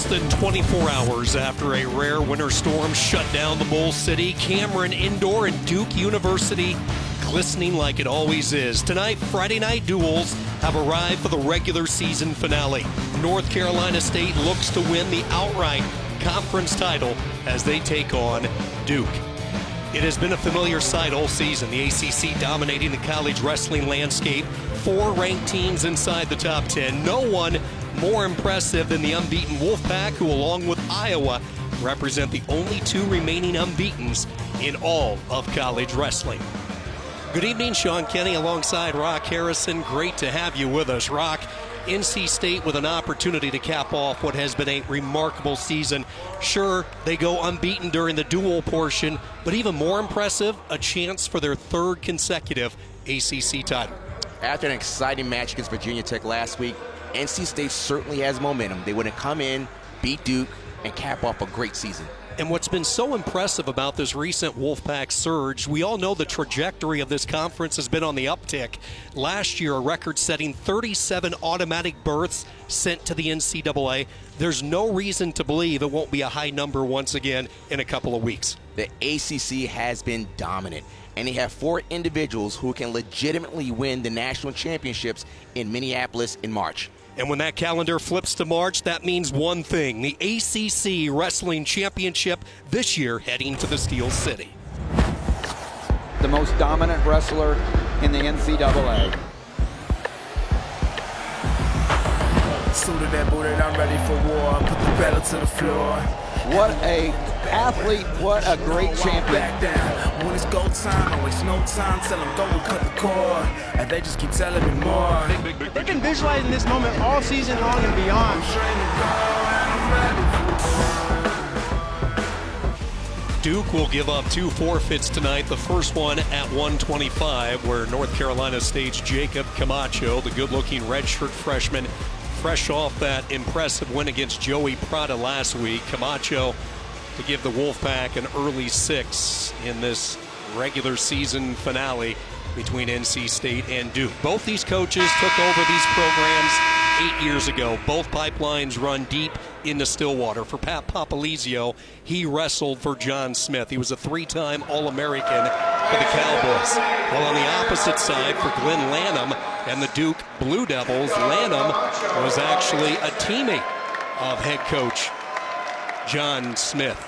Less than 24 hours after a rare winter storm shut down the Mole City, Cameron Indoor and Duke University glistening like it always is. Tonight, Friday night duels have arrived for the regular season finale. North Carolina State looks to win the outright conference title as they take on Duke. It has been a familiar sight all season. The ACC dominating the college wrestling landscape. 4 ranked teams inside the top 10. No one more impressive than the unbeaten Wolfpack, who along with Iowa represent the only 2 remaining unbeatens in all of college wrestling. Good evening, Sean Kenny alongside Rock Harrison. Great to have you with us, Rock. NC State with an opportunity to cap off what has been a remarkable season. Sure, they go unbeaten during the dual portion, but even more impressive, a chance for their 3rd consecutive ACC title. After an exciting match against Virginia Tech last week, NC State certainly has momentum. They want to come in, beat Duke, and cap off a great season. And what's been so impressive about this recent Wolfpack surge, we all know the trajectory of this conference has been on the uptick. Last year, a record-setting 37 automatic berths sent to the NCAA. There's no reason to believe it won't be a high number once again in a couple of weeks. The ACC has been dominant, and they have 4 individuals who can legitimately win the national championships in Minneapolis in March. And when that calendar flips to March, that means one thing: the ACC Wrestling Championship this year heading to the Steel City. The most dominant wrestler in the NCAA. Suited and booted, I'm ready for war. Put the pedal to the floor. What a athlete, what a great champion. Back down. When it's go time, I waste no time. Tell them go and cut the cord. And they just keep telling me more. They've been visualizing this moment all season long and beyond. Duke will give up 2 forfeits tonight. The first one at 125, where North Carolina State's Jacob Camacho, the good-looking redshirt freshman, fresh off that impressive win against Joey Prada last week. Camacho to give the Wolfpack an early 6 in this regular season finale between NC State and Duke. Both these coaches took over these programs 8 years ago. Both pipelines run deep into Stillwater. For Pat Papalizio, he wrestled for John Smith. He was a 3-time All-American for the Cowboys. While on the opposite side for Glenn Lanham and the Duke Blue Devils, Lanham was actually a teammate of head coach John Smith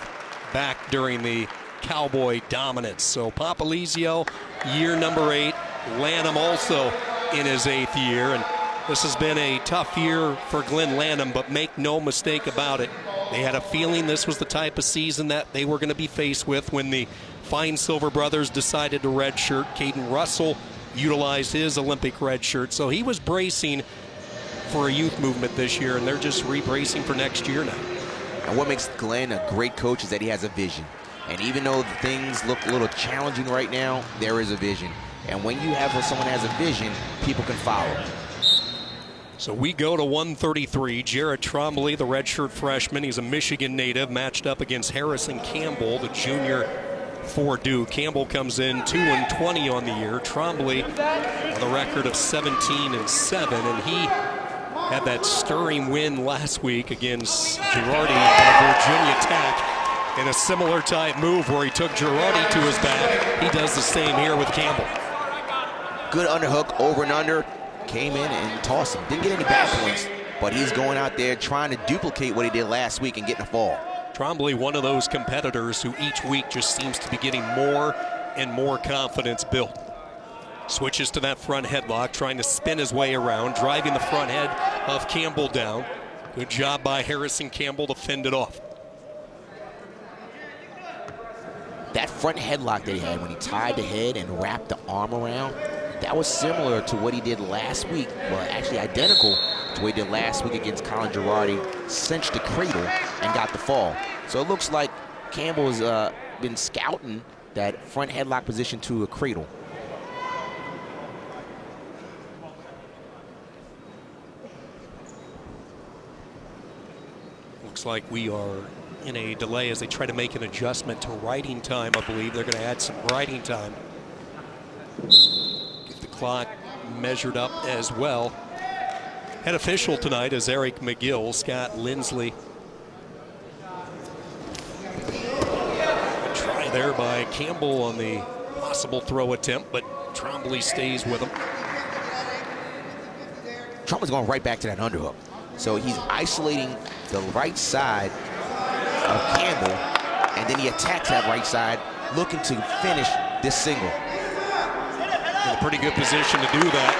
back during the Cowboy dominance. So Papalizio, year number 8. Lanham also in his 8th year. And this has been a tough year for Glenn Lanham, but make no mistake about it, they had a feeling this was the type of season that they were going to be faced with when the Fine Silver brothers decided to redshirt. Caden Russell utilized his Olympic redshirt. So he was bracing for a youth movement this year, and they're just re-bracing for next year now. And what makes Glenn a great coach is that he has a vision. And even though things look a little challenging right now, there is a vision. And when you have someone who has a vision, people can follow. So we go to 133. Jarrett Trombley, the redshirt freshman, he's a Michigan native, matched up against Harrison Campbell, the junior for Duke. Campbell comes in 2-20 on the year. Trombley on the record of 17-7, and he had that stirring win last week against Girardi of Virginia Tech in a similar type move where he took Girardi to his back. He does the same here with Campbell. Good underhook, over and under. Came in and tossed him. Didn't get any back points, but he's going out there trying to duplicate what he did last week and getting a fall. Trombley, one of those competitors who each week just seems to be getting more and more confidence built. Switches to that front headlock, trying to spin his way around, driving the front head of Campbell down. Good job by Harrison Campbell to fend it off. That front headlock that he had when he tied the head and wrapped the arm around, that was similar to what he did last week. Well, actually identical to what he did last week against Colin Girardi. Cinched the cradle and got the fall. So it looks like Campbell has been scouting that front headlock position to a cradle. Looks like we are in a delay as they try to make an adjustment to riding time. I believe they're going to add some riding time. Get the clock measured up as well. Head official tonight is Eric McGill. Scott Lindsley there by Campbell on the possible throw attempt, but Trombley stays with him. Trombley's going right back to that underhook. So he's isolating the right side of Campbell, and then he attacks that right side, looking to finish this single. In a pretty good position to do that.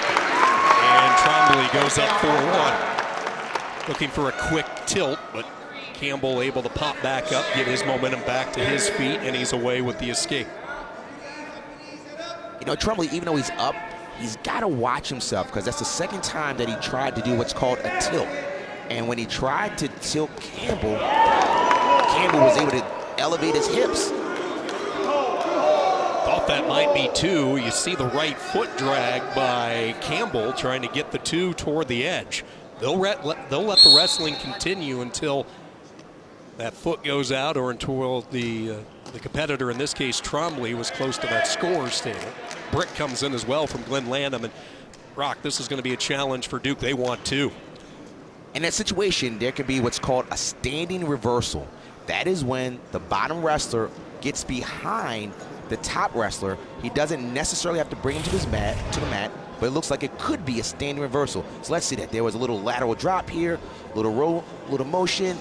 And Trombley goes up 4-1. Looking for a quick tilt, but Campbell able to pop back up, get his momentum back to his feet, and he's away with the escape. You know, Trombley, even though he's up, he's got to watch himself, because that's the second time that he tried to do what's called a tilt. And when he tried to tilt Campbell, Campbell was able to elevate his hips. Thought that might be two. You see the right foot drag by Campbell trying to get the two toward the edge. They'll let the wrestling continue until that foot goes out or until the competitor, in this case Trombley, was close to that scorer's table. Brick comes in as well from Glenn Lanham. And Rock, this is going to be a challenge for Duke. They want two. In that situation, there can be what's called a standing reversal. That is when the bottom wrestler gets behind the top wrestler. He doesn't necessarily have to bring him to the mat, but it looks like it could be a standing reversal. So let's see that. There was a little lateral drop here, little roll, little motion.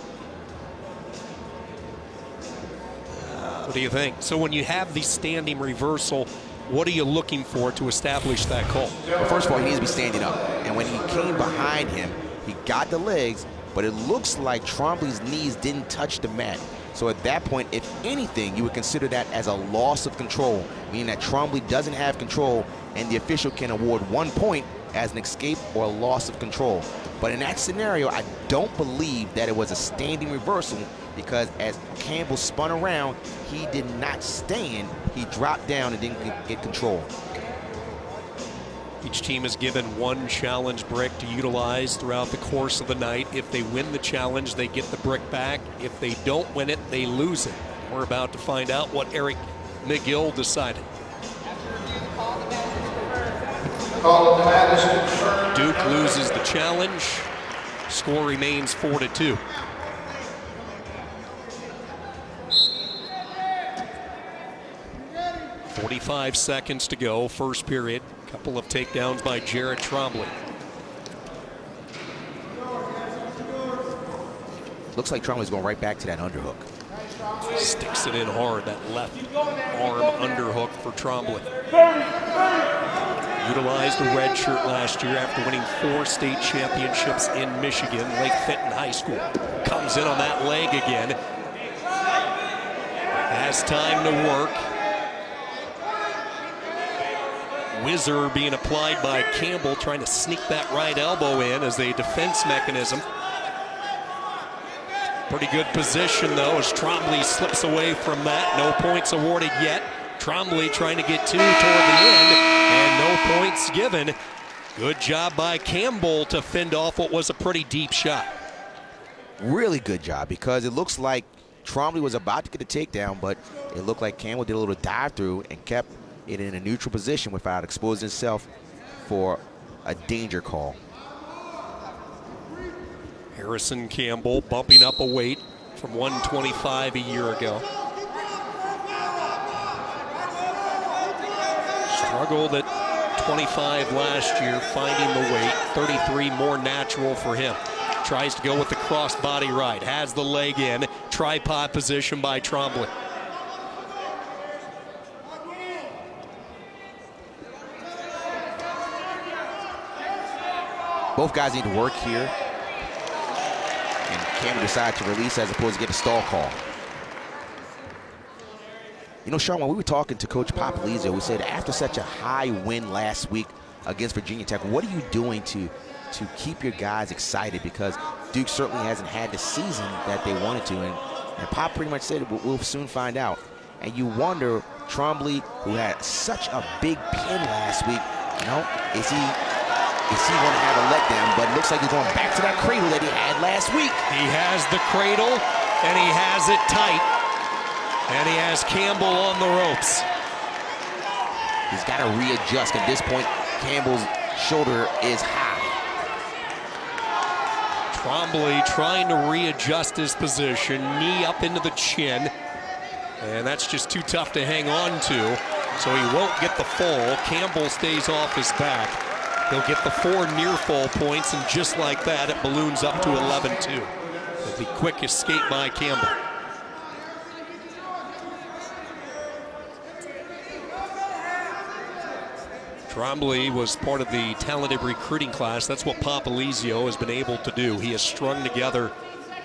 What do you think? So when you have the standing reversal, what are you looking for to establish that call? Well, first of all, he needs to be standing up. And when he came behind him, he got the legs, but it looks like Trombley's knees didn't touch the mat. So at that point, if anything, you would consider that as a loss of control, meaning that Trombley doesn't have control, and the official can award 1 point as an escape or a loss of control. But in that scenario, I don't believe that it was a standing reversal, because as Campbell spun around, he did not stand. He dropped down and didn't get control. Each team is given one challenge brick to utilize throughout the course of the night. If they win the challenge, they get the brick back. If they don't win it, they lose it. We're about to find out what Eric McGill decided. Duke loses the challenge. Score remains 4-2. .45 seconds to go, first period. Couple of takedowns by Jared Trombley. Looks like Trombley's going right back to that underhook. Sticks it in hard, that left arm underhook for Trombley. Utilized a red shirt last year after winning 4 state championships in Michigan, Lake Fenton High School. Comes in on that leg again. Has time to work. Whizzer being applied by Campbell, trying to sneak that right elbow in as a defense mechanism. Pretty good position, though, as Trombley slips away from that. No points awarded yet. Trombley trying to get 2 toward the end, and no points given. Good job by Campbell to fend off what was a pretty deep shot. Really good job, because it looks like Trombley was about to get a takedown, but it looked like Campbell did a little dive through and kept it in a neutral position without exposing himself for a danger call. Harrison Campbell bumping up a weight from 125 a year ago. Struggled at 25 last year, finding the weight. 33 more natural for him. Tries to go with the cross body right. Has the leg in. Tripod position by Trombley. Both guys need to work here. And Campbell decided to release as opposed to get a stall call. You know, Sean, when we were talking to Coach Papalizio, we said after such a high win last week against Virginia Tech, what are you doing to keep your guys excited? Because Duke certainly hasn't had the season that they wanted to. And Pop pretty much said we'll soon find out. And you wonder, Trombley, who had such a big pin last week, you know, is he going to have a letdown? But it looks like he's going back to that cradle that he had last week. He has the cradle, and he has it tight. And he has Campbell on the ropes. He's got to readjust. At this point, Campbell's shoulder is high. Trombley trying to readjust his position, knee up into the chin. And that's just too tough to hang on to. So he won't get the fall. Campbell stays off his back. He'll get the 4 near fall points, and just like that, it balloons up to 11-2. The quick escape by Campbell. Trombley was part of the talented recruiting class. That's what Papalizio has been able to do. He has strung together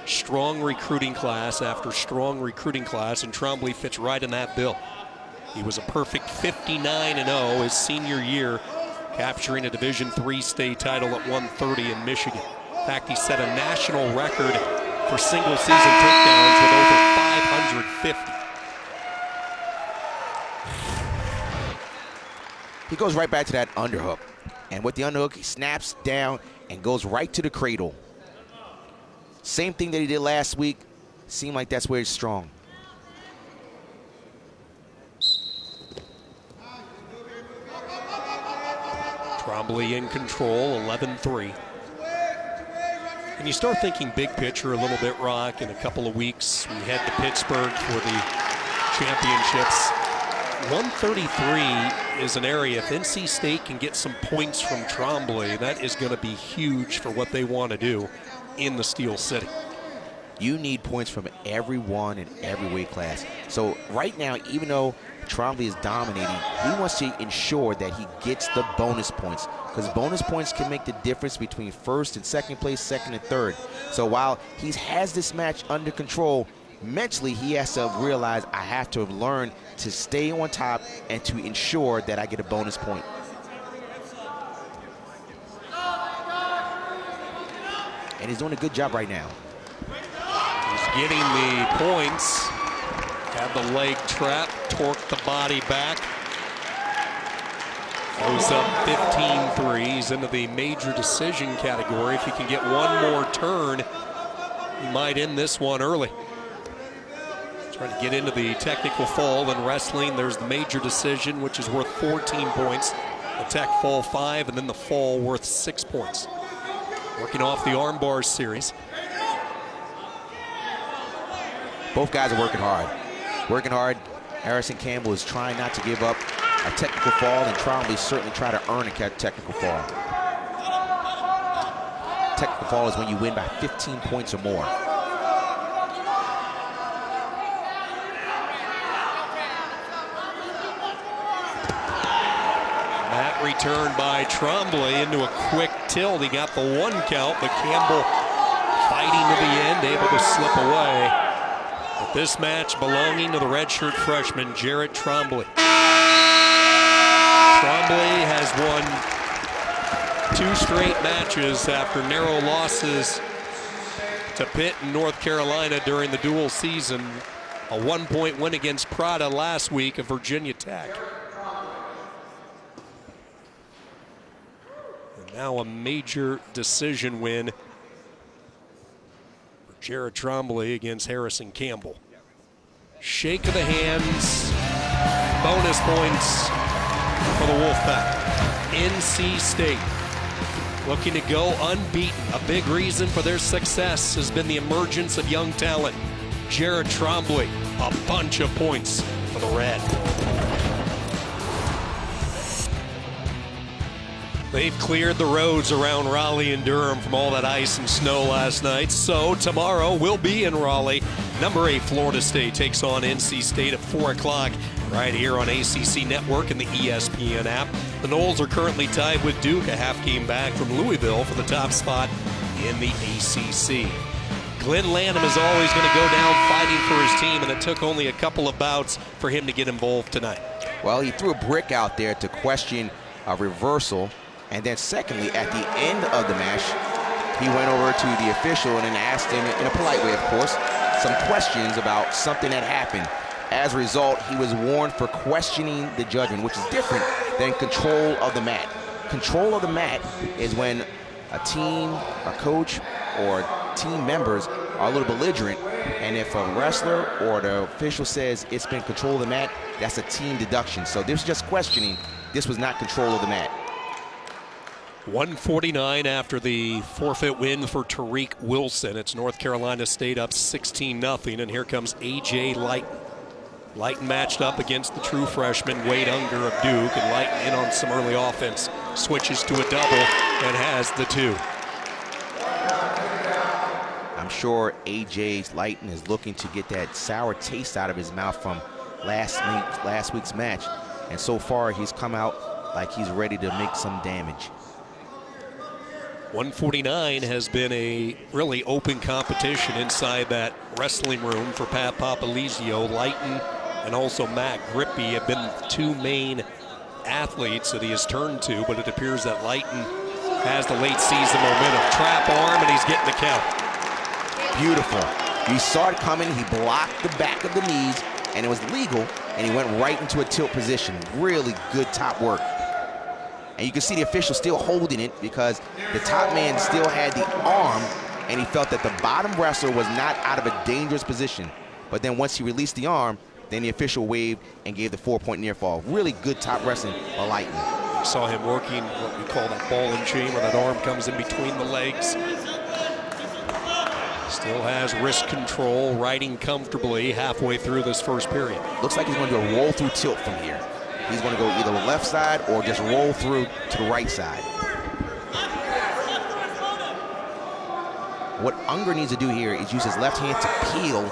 strong recruiting class after strong recruiting class, and Trombley fits right in that bill. He was a perfect 59-0 his senior year, capturing a Division III state title at 130 in Michigan. In fact, he set a national record for single season takedowns with over 550. He goes right back to that underhook. And with the underhook, he snaps down and goes right to the cradle. Same thing that he did last week. Seemed like that's where he's strong. Trombley in control, 11-3. And you start thinking big picture a little bit, Rock. In a couple of weeks, we head to Pittsburgh for the championships. 133 is an area, if NC State can get some points from Trombley, that is going to be huge for what they want to do in the Steel City. You need points from everyone in every weight class. So right now, even though Trombley is dominating, he wants to ensure that he gets the bonus points, because bonus points can make the difference between first and second place, second and third. So while he has this match under control, mentally he has to realize, I have to learn to stay on top and to ensure that I get a bonus point. And he's doing a good job right now. He's getting the points. Had the leg trap, torqued the body back. Goes up 15-3. He's into the major decision category. If he can get one more turn, he might end this one early. Trying to get into the technical fall in wrestling. There's the major decision, which is worth 14 points. The tech fall 5, and then the fall worth 6 points. Working off the armbar series. Both guys are working hard. Working hard. Harrison Campbell is trying not to give up a technical fall, and Trombley certainly try to earn a technical fall. Technical fall is when you win by 15 points or more. That return by Trombley into a quick tilt. He got the 1 count, but Campbell fighting to the end, able to slip away. But this match belonging to the redshirt freshman, Jarrett Trombley. Trombley has won 2 straight matches after narrow losses to Pitt and North Carolina during the dual season. A 1-point win against Prada last week of Virginia Tech. And now a major decision win for Jarrett Trombley against Harrison Campbell. Shake of the hands, bonus points for the Wolfpack. NC State looking to go unbeaten. A big reason for their success has been the emergence of young talent. Jarrett Trombley, a bunch of points for the Red. They've cleared the roads around Raleigh and Durham from all that ice and snow last night. So tomorrow we'll be in Raleigh. Number 8 Florida State takes on NC State at 4 o'clock right here on ACC Network and the ESPN app. The Noles are currently tied with Duke, a half game back from Louisville for the top spot in the ACC. Glenn Lanham is always going to go down fighting for his team, and it took only a couple of bouts for him to get involved tonight. Well, he threw a brick out there to question a reversal. And then secondly, at the end of the match, he went over to the official and then asked him, in a polite way, of course, some questions about something that happened. As a result, he was warned for questioning the judgment, which is different than control of the mat. Control of the mat is when a team, a coach, or team members are a little belligerent, and if a wrestler or the official says it's been control of the mat, that's a team deduction. So this was just questioning. This was not control of the mat. 149 after the forfeit win for Tariq Wilson. It's North Carolina State up 16-0, and here comes A.J. Lighton. Lighton matched up against the true freshman, Wade Unger of Duke, and Lighton in on some early offense. Switches to a double and has the 2. I'm sure A.J. Lighton is looking to get that sour taste out of his mouth from last week's match. And so far, he's come out like he's ready to make some damage. 149 has been a really open competition inside that wrestling room for Pat Papalizio. Lighton and also Matt Grippy have been the 2 main athletes that he has turned to, but it appears that Lighton has the late season momentum. Trap arm, and he's getting the count. Beautiful. He saw it coming, he blocked the back of the knees, and it was legal, and he went right into a tilt position. Really good top work. And you can see the official still holding it because the top man still had the arm, and he felt that the bottom wrestler was not out of a dangerous position. But then once he released the arm, then the official waved and gave the 4-point near fall. Really good top wrestling by Lighton. We saw him working what we call that ball and chain, where that arm comes in between the legs. Still has wrist control, riding comfortably halfway through this first period. Looks like he's going to do a roll through tilt from here. He's going to go either the left side or just roll through to the right side. What Unger needs to do here is use his left hand to peel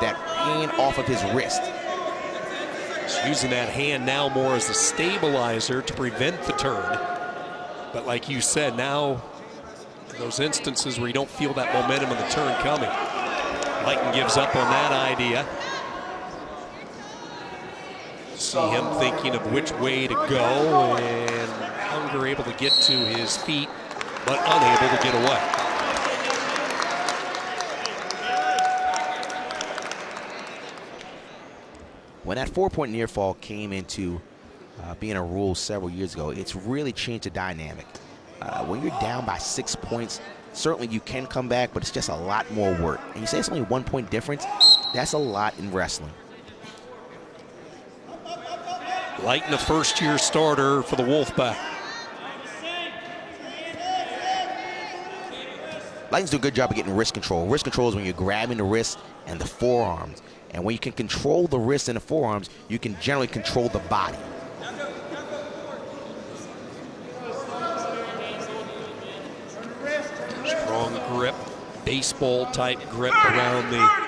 that hand off of his wrist. He's using that hand now more as a stabilizer to prevent the turn. But like you said, now in those instances where you don't feel that momentum of the turn coming, Lighton gives up on that idea. See him thinking of which way to go, and Unger able to get to his feet, but unable to get away. When that 4-point near fall came into being a rule several years ago, it's really changed the dynamic. When you're down by 6 points, certainly you can come back, but it's just a lot more work. And you say it's only 1 point difference, that's a lot in wrestling. Lighton, a first-year starter for the Wolfpack. Lighton's doing a good job of getting wrist control. Wrist control is when you're grabbing the wrist and the forearms. And when you can control the wrist and the forearms, you can generally control the body. Strong grip, baseball-type grip around the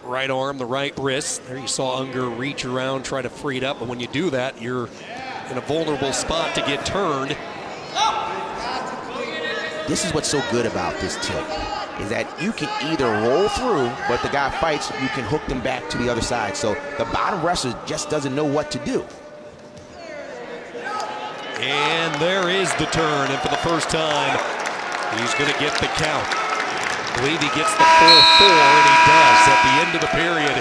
right arm, the right wrist. There you saw Unger reach around, try to free it up, but when you do that, you're in a vulnerable spot to get turned. This is what's so good about this tilt, is that you can either roll through, but the guy fights, you can hook them back to the other side. So the bottom wrestler just doesn't know what to do. And there is the turn, and for the first time, he's going to get the count. I believe he gets the full 4, and he does at the end of the period.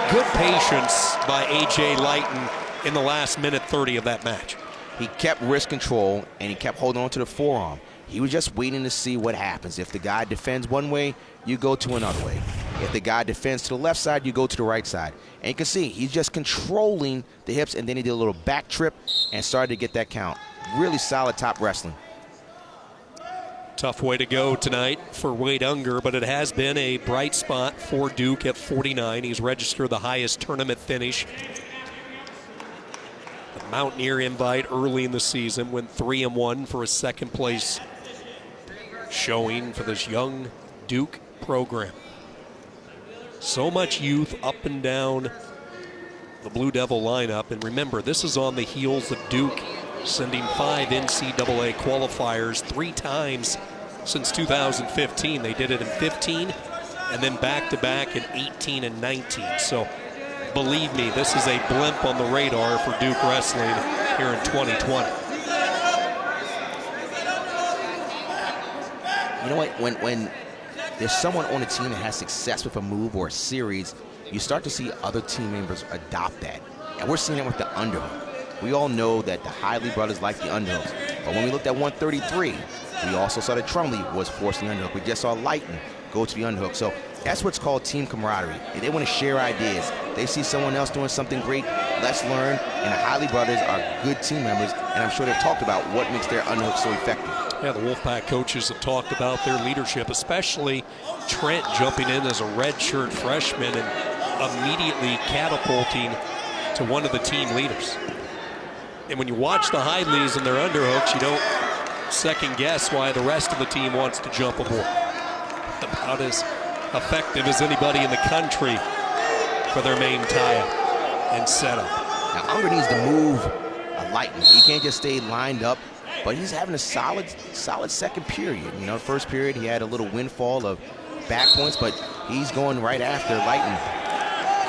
Good patience by A.J. Lighton in the last minute 30 of that match. He kept wrist control, and he kept holding on to the forearm. He was just waiting to see what happens. If the guy defends one way, you go to another way. If the guy defends to the left side, you go to the right side. And you can see he's just controlling the hips, and then he did a little back trip and started to get that count. Really solid top wrestling. Tough way to go tonight for Wade Unger, but it has been a bright spot for Duke at 49. He's registered the highest tournament finish. The Mountaineer invite early in the season, went 3-1 for a second place showing for this young Duke program. So much youth up and down the Blue Devil lineup, and remember, this is on the heels of Duke sending 5 NCAA qualifiers 3 times since 2015. They did it in 15 and then back-to-back in 18 and 19. So believe me, this is a blimp on the radar for Duke wrestling here in 2020. You know what? When there's someone on a team that has success with a move or a series, you start to see other team members adopt that. And we're seeing it with the underhook. We all know that the Hidley brothers like the underhooks. But when we looked at 133, we also saw that Trumley was forcing the underhook. We just saw Lighton go to the underhook. So that's what's called team camaraderie. They want to share ideas. They see someone else doing something great, let's learn. And the Hidley brothers are good team members, and I'm sure they've talked about what makes their underhook so effective. Yeah, the Wolfpack coaches have talked about their leadership, especially Trent jumping in as a redshirt freshman and immediately catapulting to one of the team leaders. And when you watch the Hidleys and their underhooks, you don't second guess why the rest of the team wants to jump aboard. About as effective as anybody in the country for their main tie-up and setup. Now Unger needs to move lightning. He can't just stay lined up, but he's having a solid second period. You know, first period he had a little windfall of back points, but he's going right after Lighton.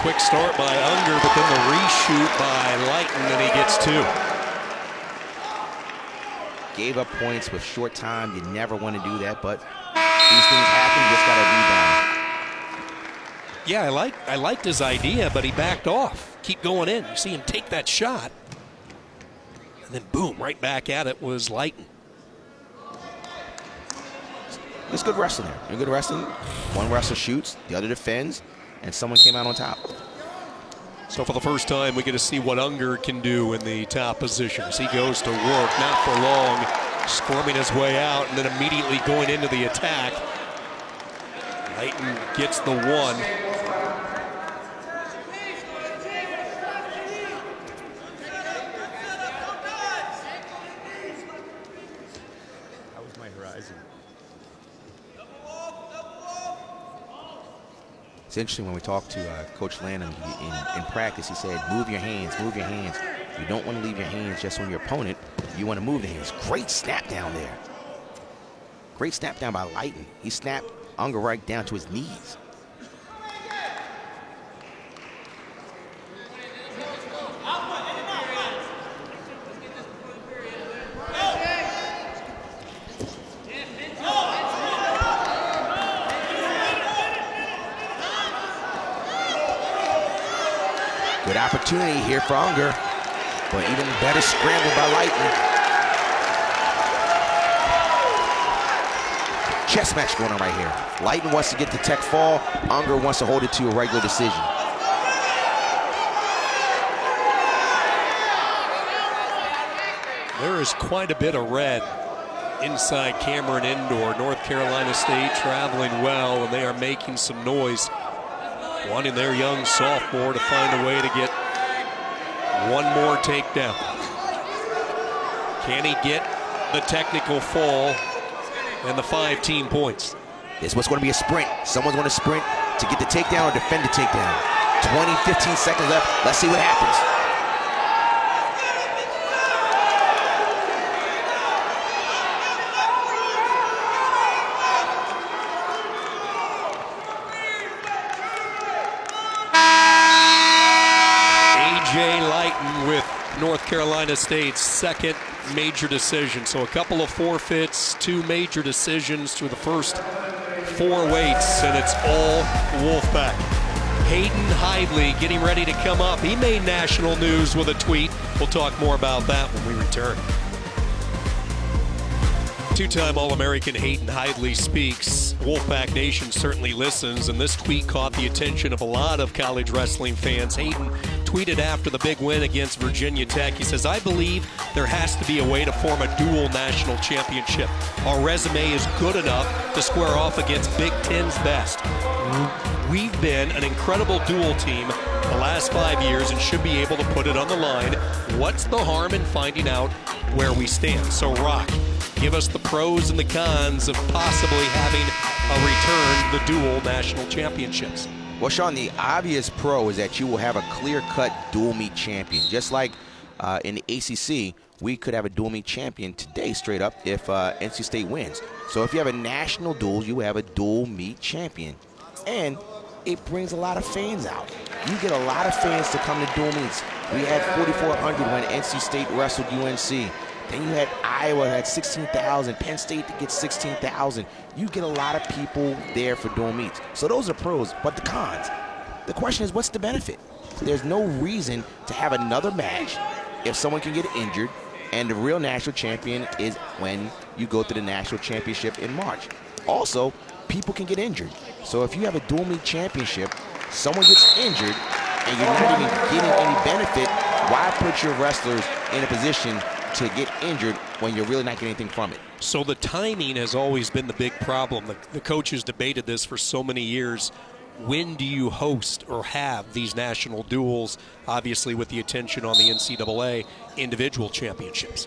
Quick start by Unger, but then the reshoot by Lighton, and he gets 2. Gave up points with short time. You never want to do that, but these things happen. You just got to rebound. Yeah, I liked his idea, but he backed off. Keep going in. You see him take that shot, and then boom, right back at it was Lighton. It's good wrestling there. Good wrestling. One wrestler shoots, the other defends, and someone came out on top. So for the first time, we get to see what Unger can do in the top positions. He goes to work, not for long, squirming his way out, and then immediately going into the attack. Lighton gets the 1. That was my horizon. It's interesting when we talked to Coach Lanham in practice. He said, move your hands, move your hands. You don't want to leave your hands just on your opponent. You want to move the hands. Great snap down there. Great snap down by Lighton. He snapped Unger right down to his knees. Good opportunity here for Unger, but even better scramble by Lighton. Chess match going on right here. Lighton wants to get the tech fall. Unger wants to hold it to a regular decision. There is quite a bit of red inside Cameron Indoor. North Carolina State traveling well, and they are making some noise, wanting their young sophomore to find a way to get one more takedown. Can he get the technical fall and the 5 team points? This was going to be a sprint. Someone's going to sprint to get the takedown or defend the takedown. 20, 15 seconds left. Let's see what happens. With North Carolina State's second major decision. So a couple of forfeits, 2 major decisions through the first 4 weights, and it's all Wolfpack. Hayden Hidley getting ready to come up. He made national news with a tweet. We'll talk more about that when we return. 2-time All-American Hayden Hidley speaks. Wolfpack Nation certainly listens, and this tweet caught the attention of a lot of college wrestling fans. Hayden tweeted after the big win against Virginia Tech. He says, I believe there has to be a way to form a dual national championship. Our resume is good enough to square off against Big Ten's best. We've been an incredible dual team the last 5 years and should be able to put it on the line. What's the harm in finding out where we stand? So Rock, give us the pros and the cons of possibly having a return to the dual national championships. Well, Sean, the obvious pro is that you will have a clear-cut dual meet champion. Just like in the ACC, we could have a dual meet champion today straight up if NC State wins. So if you have a national duel, you have a dual meet champion. And it brings a lot of fans out. You get a lot of fans to come to dual meets. We had 4,400 when NC State wrestled UNC. Then you had Iowa had 16,000, Penn State to get 16,000. You get a lot of people there for dual meets. So those are pros, but the cons. The question is, what's the benefit? There's no reason to have another match if someone can get injured, and the real national champion is when you go to the national championship in March. Also, people can get injured. So if you have a dual meet championship, someone gets injured, and you're not even getting any benefit, why put your wrestlers in a position to get injured when you're really not getting anything from it? So the timing has always been the big problem. The coaches debated this for so many years. when do you host or have these national duels, obviously with the attention on the NCAA individual championships?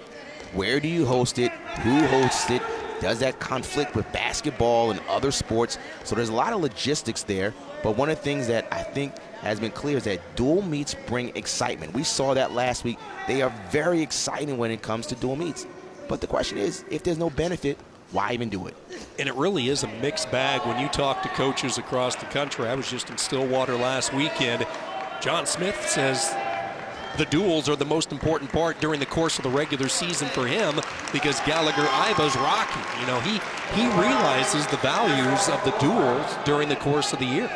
Where do you host it? Who hosts it? Does that conflict with basketball and other sports? So there's a lot of logistics there, but one of the things that I think has been clear is that dual meets bring excitement. We saw that last week. They are very exciting when it comes to dual meets. But the question is, if there's no benefit, why even do it? And it really is a mixed bag when you talk to coaches across the country. I was just in Stillwater last weekend. John Smith says the duels are the most important part during the course of the regular season for him because Gallagher-Iba's rocking. You know, he realizes the values of the duels during the course of the year.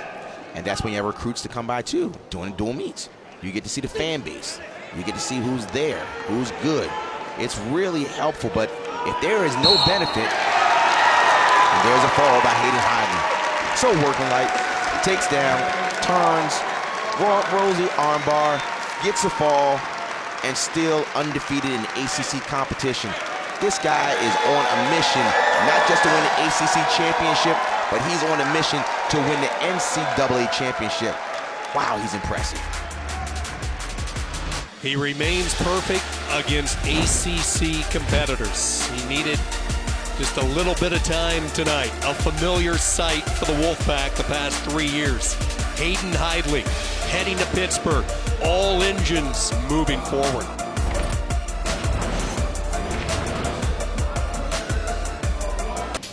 And that's when you have recruits to come by too, doing dual meets. You get to see the fan base. You get to see who's there, who's good. It's really helpful, but if there is no benefit, and there's a fall by Hayden Hidley. So working light, takes down, turns, Rosie armbar, gets a fall, and still undefeated in the ACC competition. This guy is on a mission, not just to win the ACC championship, but he's on a mission to win the NCAA championship. Wow, he's impressive. He remains perfect against ACC competitors. He needed just a little bit of time tonight. A familiar sight for the Wolfpack the past 3 years. Hayden Hidley heading to Pittsburgh. All engines moving forward.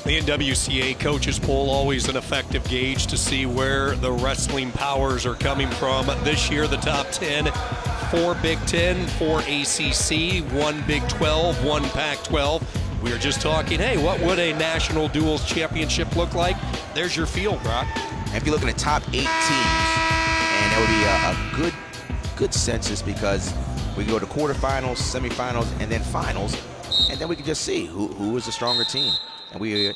The NWCA coaches poll, always an effective gauge to see where the wrestling powers are coming from. This year, the top 10, 4 Big Ten, 4 ACC, 1 Big 12, 1 Pac-12. We were just talking, hey, what would a national duels championship look like? There's your field, Brock. And if you look at the top 8 teams, and that would be a good census because we go to quarterfinals, semifinals, and then finals, and then we can just see who is the stronger team. And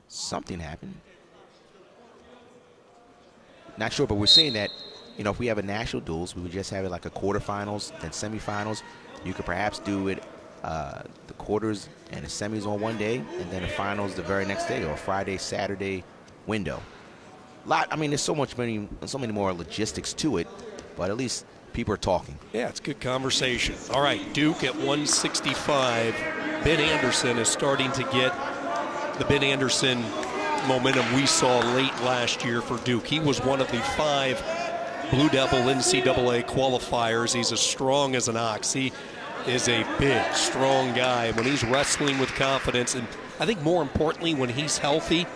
something happened. Not sure, but we're saying that, you know, if we have a national duels, we would just have it like a quarterfinals, then semifinals. You could perhaps do it the quarters and the semis on one day, and then the finals the very next day, or a Friday, Saturday window. There's so many more logistics to it, but at least people are talking. Yeah, it's good conversation. All right, Duke at 165. Ben Anderson is starting to get the Ben Anderson momentum we saw late last year for Duke. He was one of the 5 Blue Devil NCAA qualifiers. He's as strong as an ox. He is a big, strong guy. When he's wrestling with confidence, and I think more importantly, when he's healthy,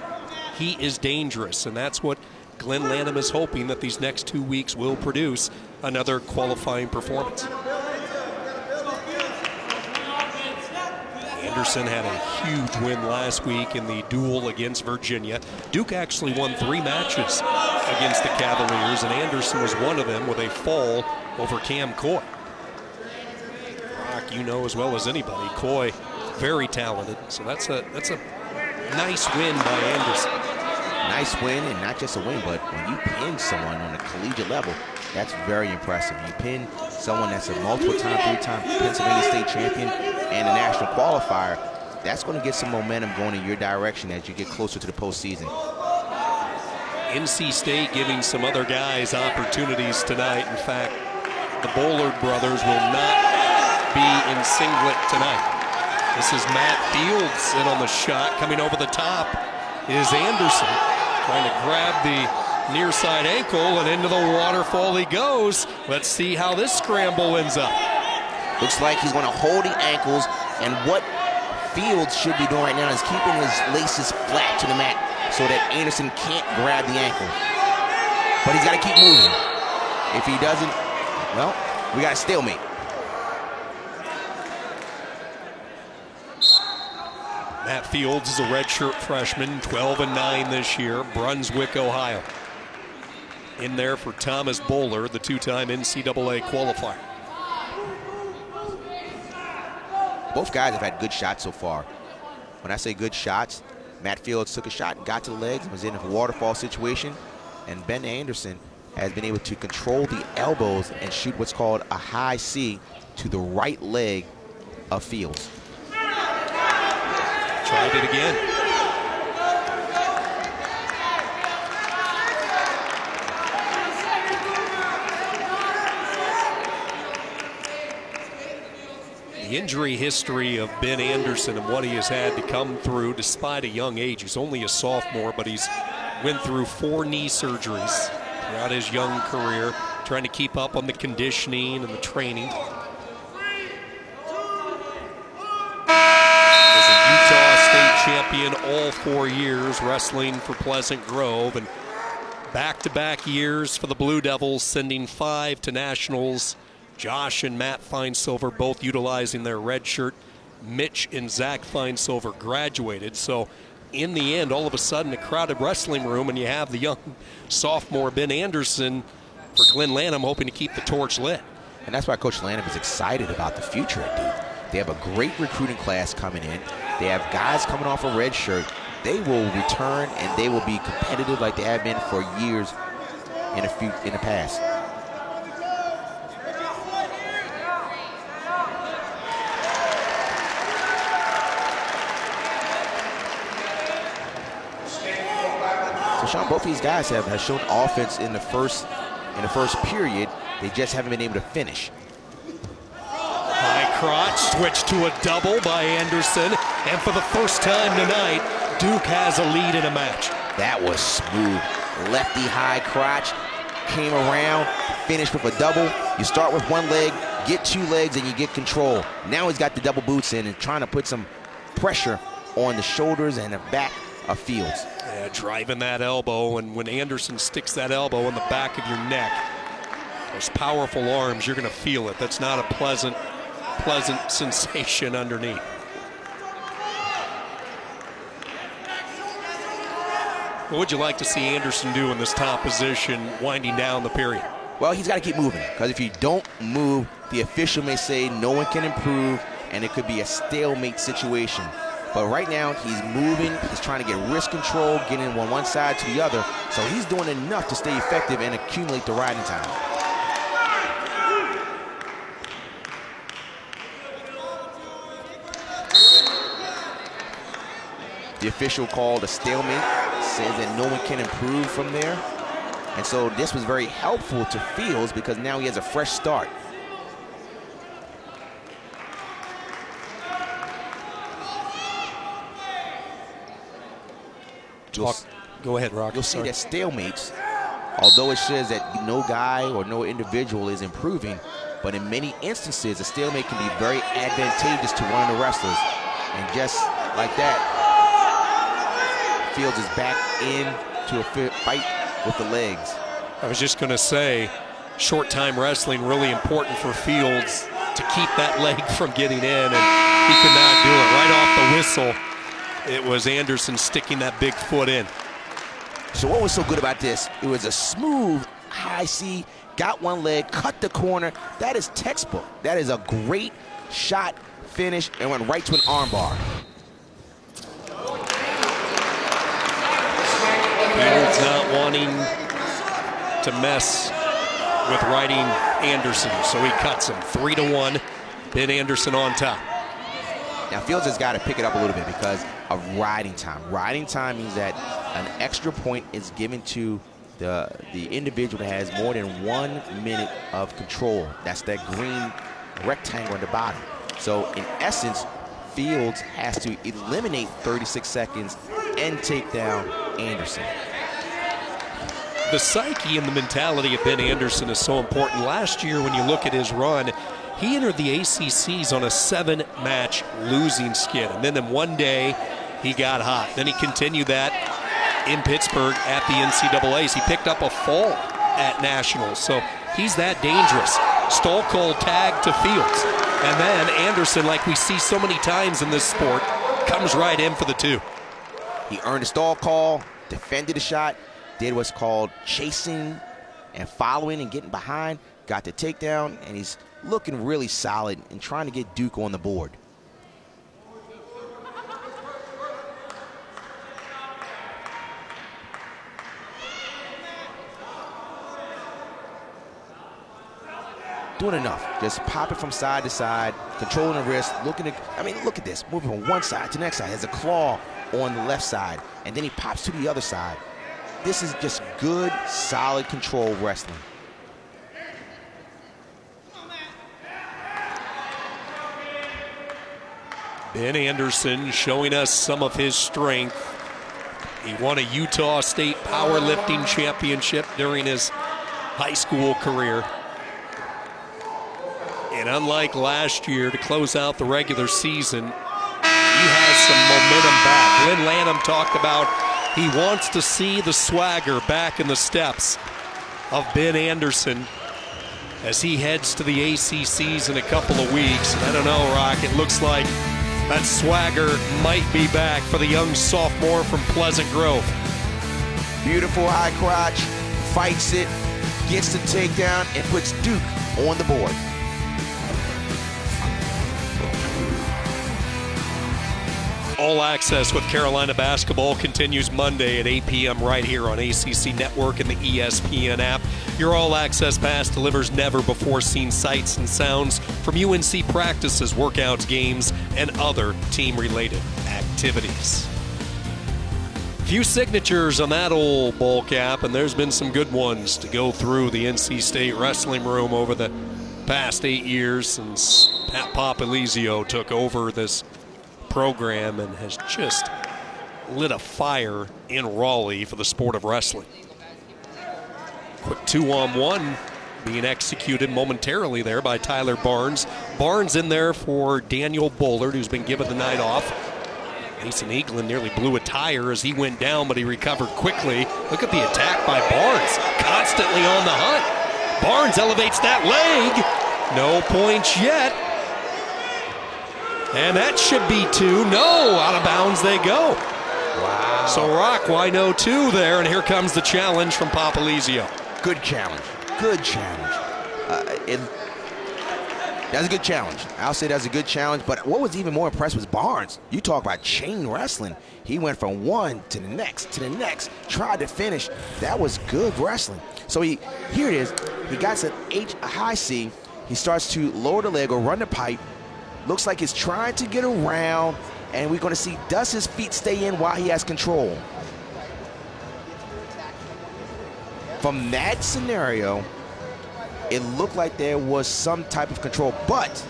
he is dangerous. And that's what Glenn Lanham is hoping that these next 2 weeks will produce another qualifying performance. Anderson had a huge win last week in the duel against Virginia. Duke actually won 3 matches against the Cavaliers, and Anderson was one of them with a fall over Cam Coy. Brock, you know as well as anybody, Coy, very talented. So that's a nice win by Anderson. Nice win, and not just a win, but when you pin someone on a collegiate level, that's very impressive. You pin someone that's a multiple-time, 3-time Pennsylvania State champion and a national qualifier, that's going to get some momentum going in your direction as you get closer to the postseason. NC State giving some other guys opportunities tonight. In fact, the Bullard brothers will not be in singlet tonight. This is Matt Fields in on the shot. Coming over the top is Anderson, trying to grab the near side ankle, and into the waterfall he goes. Let's see how this scramble ends up. Looks like he's going to hold the ankles, and what Fields should be doing right now is keeping his laces flat to the mat so that Anderson can't grab the ankle. But he's got to keep moving. If he doesn't, well, we got a stalemate. Matt Fields is a redshirt freshman, 12-9 this year, Brunswick, Ohio. In there for Thomas Bowler, the 2-time NCAA qualifier. Both guys have had good shots so far. When I say good shots, Matt Fields took a shot and got to the legs, was in a waterfall situation, and Ben Anderson has been able to control the elbows and shoot what's called a high C to the right leg of Fields. Tried it again. The injury history of Ben Anderson and what he has had to come through despite a young age. He's only a sophomore, but he's went through 4 knee surgeries throughout his young career, trying to keep up on the conditioning and the training. He was a Utah State champion all 4 years, wrestling for Pleasant Grove, and back-to-back years for the Blue Devils, sending 5 to nationals. Josh and Matt Feinsilver both utilizing their red shirt. Mitch and Zach Feinsilver graduated. So in the end, all of a sudden, a crowded wrestling room, and you have the young sophomore Ben Anderson for Glenn Lanham hoping to keep the torch lit. And that's why Coach Lanham is excited about the future at Duke. They have a great recruiting class coming in. They have guys coming off a red shirt. They will return, and they will be competitive like they have been for years in the past. So Sean, both of these guys have shown offense in the first period. They just haven't been able to finish. High crotch, switch to a double by Anderson, and for the first time tonight, Duke has a lead in a match. That was smooth. Lefty high crotch, came around, finished with a double. You start with one leg, get 2 legs, and you get control. Now he's got the double boots in and trying to put some pressure on the shoulders and the back of Fields. Yeah, driving that elbow, and when Anderson sticks that elbow in the back of your neck, those powerful arms, you're going to feel it. That's not a pleasant sensation underneath. What would you like to see Anderson do in this top position winding down the period? Well, he's got to keep moving, because if you don't move, the official may say no one can improve, and it could be a stalemate situation. But right now, he's moving. He's trying to get wrist control, getting on one side to the other. So he's doing enough to stay effective and accumulate the riding time. The official called a stalemate, says that no one can improve from there. And so this was very helpful to Fields because now he has a fresh start. Go ahead, Rock. You'll see that stalemates, although it says that no guy or no individual is improving, but in many instances, a stalemate can be very advantageous to one of the wrestlers. And just like that, Fields is back into a fight with the legs. I was just going to say, short time wrestling really important for Fields to keep that leg from getting in, and he could not do it. Right off the whistle, it was Anderson sticking that big foot in. So what was so good about this? It was a smooth high C, got one leg, cut the corner. That is textbook. That is a great shot, finish, and went right to an armbar. Fields not wanting to mess with riding Anderson, so he cuts him 3-1. Ben Anderson on top. Now Fields has got to pick it up a little bit because of riding time. Riding time means that an extra point is given to the individual that has more than 1 minute of control. That's that green rectangle at the bottom. So in essence, Fields has to eliminate 36 seconds and take down Anderson. The psyche and the mentality of Ben Anderson is so important. Last year, when you look at his run, he entered the ACCs on a 7-match losing skid. And then in one day, he got hot. Then he continued that in Pittsburgh at the NCAAs. He picked up a fall at Nationals. So he's that dangerous. Stall call tag to Fields. And then Anderson, like we see so many times in this sport, comes right in for the 2. He earned a stall call, defended the shot, did what's called chasing and following and getting behind, got the takedown, and he's looking really solid and trying to get Duke on the board. Doing enough, just popping from side to side, controlling the wrist, looking at, I mean, look at this, moving from one side to the next side. Has a claw on the left side, and then he pops to the other side. This is just good, solid control wrestling. Ben Anderson showing us some of his strength. He won a Utah State powerlifting championship during his high school career. And unlike last year, to close out the regular season, he has some momentum back. Lynn Lanham talked about he wants to see the swagger back in the steps of Ben Anderson as he heads to the ACCs in a couple of weeks. And I don't know, Rock, it looks like that swagger might be back for the young sophomore from Pleasant Grove. Beautiful high crotch, fights it, gets the takedown, and puts Duke on the board. All Access with Carolina basketball continues Monday at 8 p.m. right here on ACC Network and the ESPN app. Your All Access Pass delivers never-before-seen sights and sounds from UNC practices, workouts, games, and other team-related activities. Few signatures on that old ball cap, and there's been some good ones to go through the NC State wrestling room over the past 8 years since Pat Papalizio took over this program and has just lit a fire in Raleigh for the sport of wrestling. Quick 2-on-1 being executed momentarily there by Tyler Barnes. Barnes in there for Daniel Bullard, who's been given the night off. Mason Eaglin nearly blew a tire as he went down, but he recovered quickly. Look at the attack by Barnes, constantly on the hunt. Barnes elevates that leg. No points yet. And that should be 2. No, out of bounds they go. Wow. So, Rock, why no 2 there? And here comes the challenge from Papalizio. Good challenge. Good challenge. That's a good challenge. I'll say that's a good challenge. But what was even more impressive was Barnes. You talk about chain wrestling. He went from one to the next, tried to finish. That was good wrestling. So here it is. He got a high C. He starts to lower the leg or run the pipe. Looks like he's trying to get around. And we're going to see, does his feet stay in while he has control? From that scenario, it looked like there was some type of control, but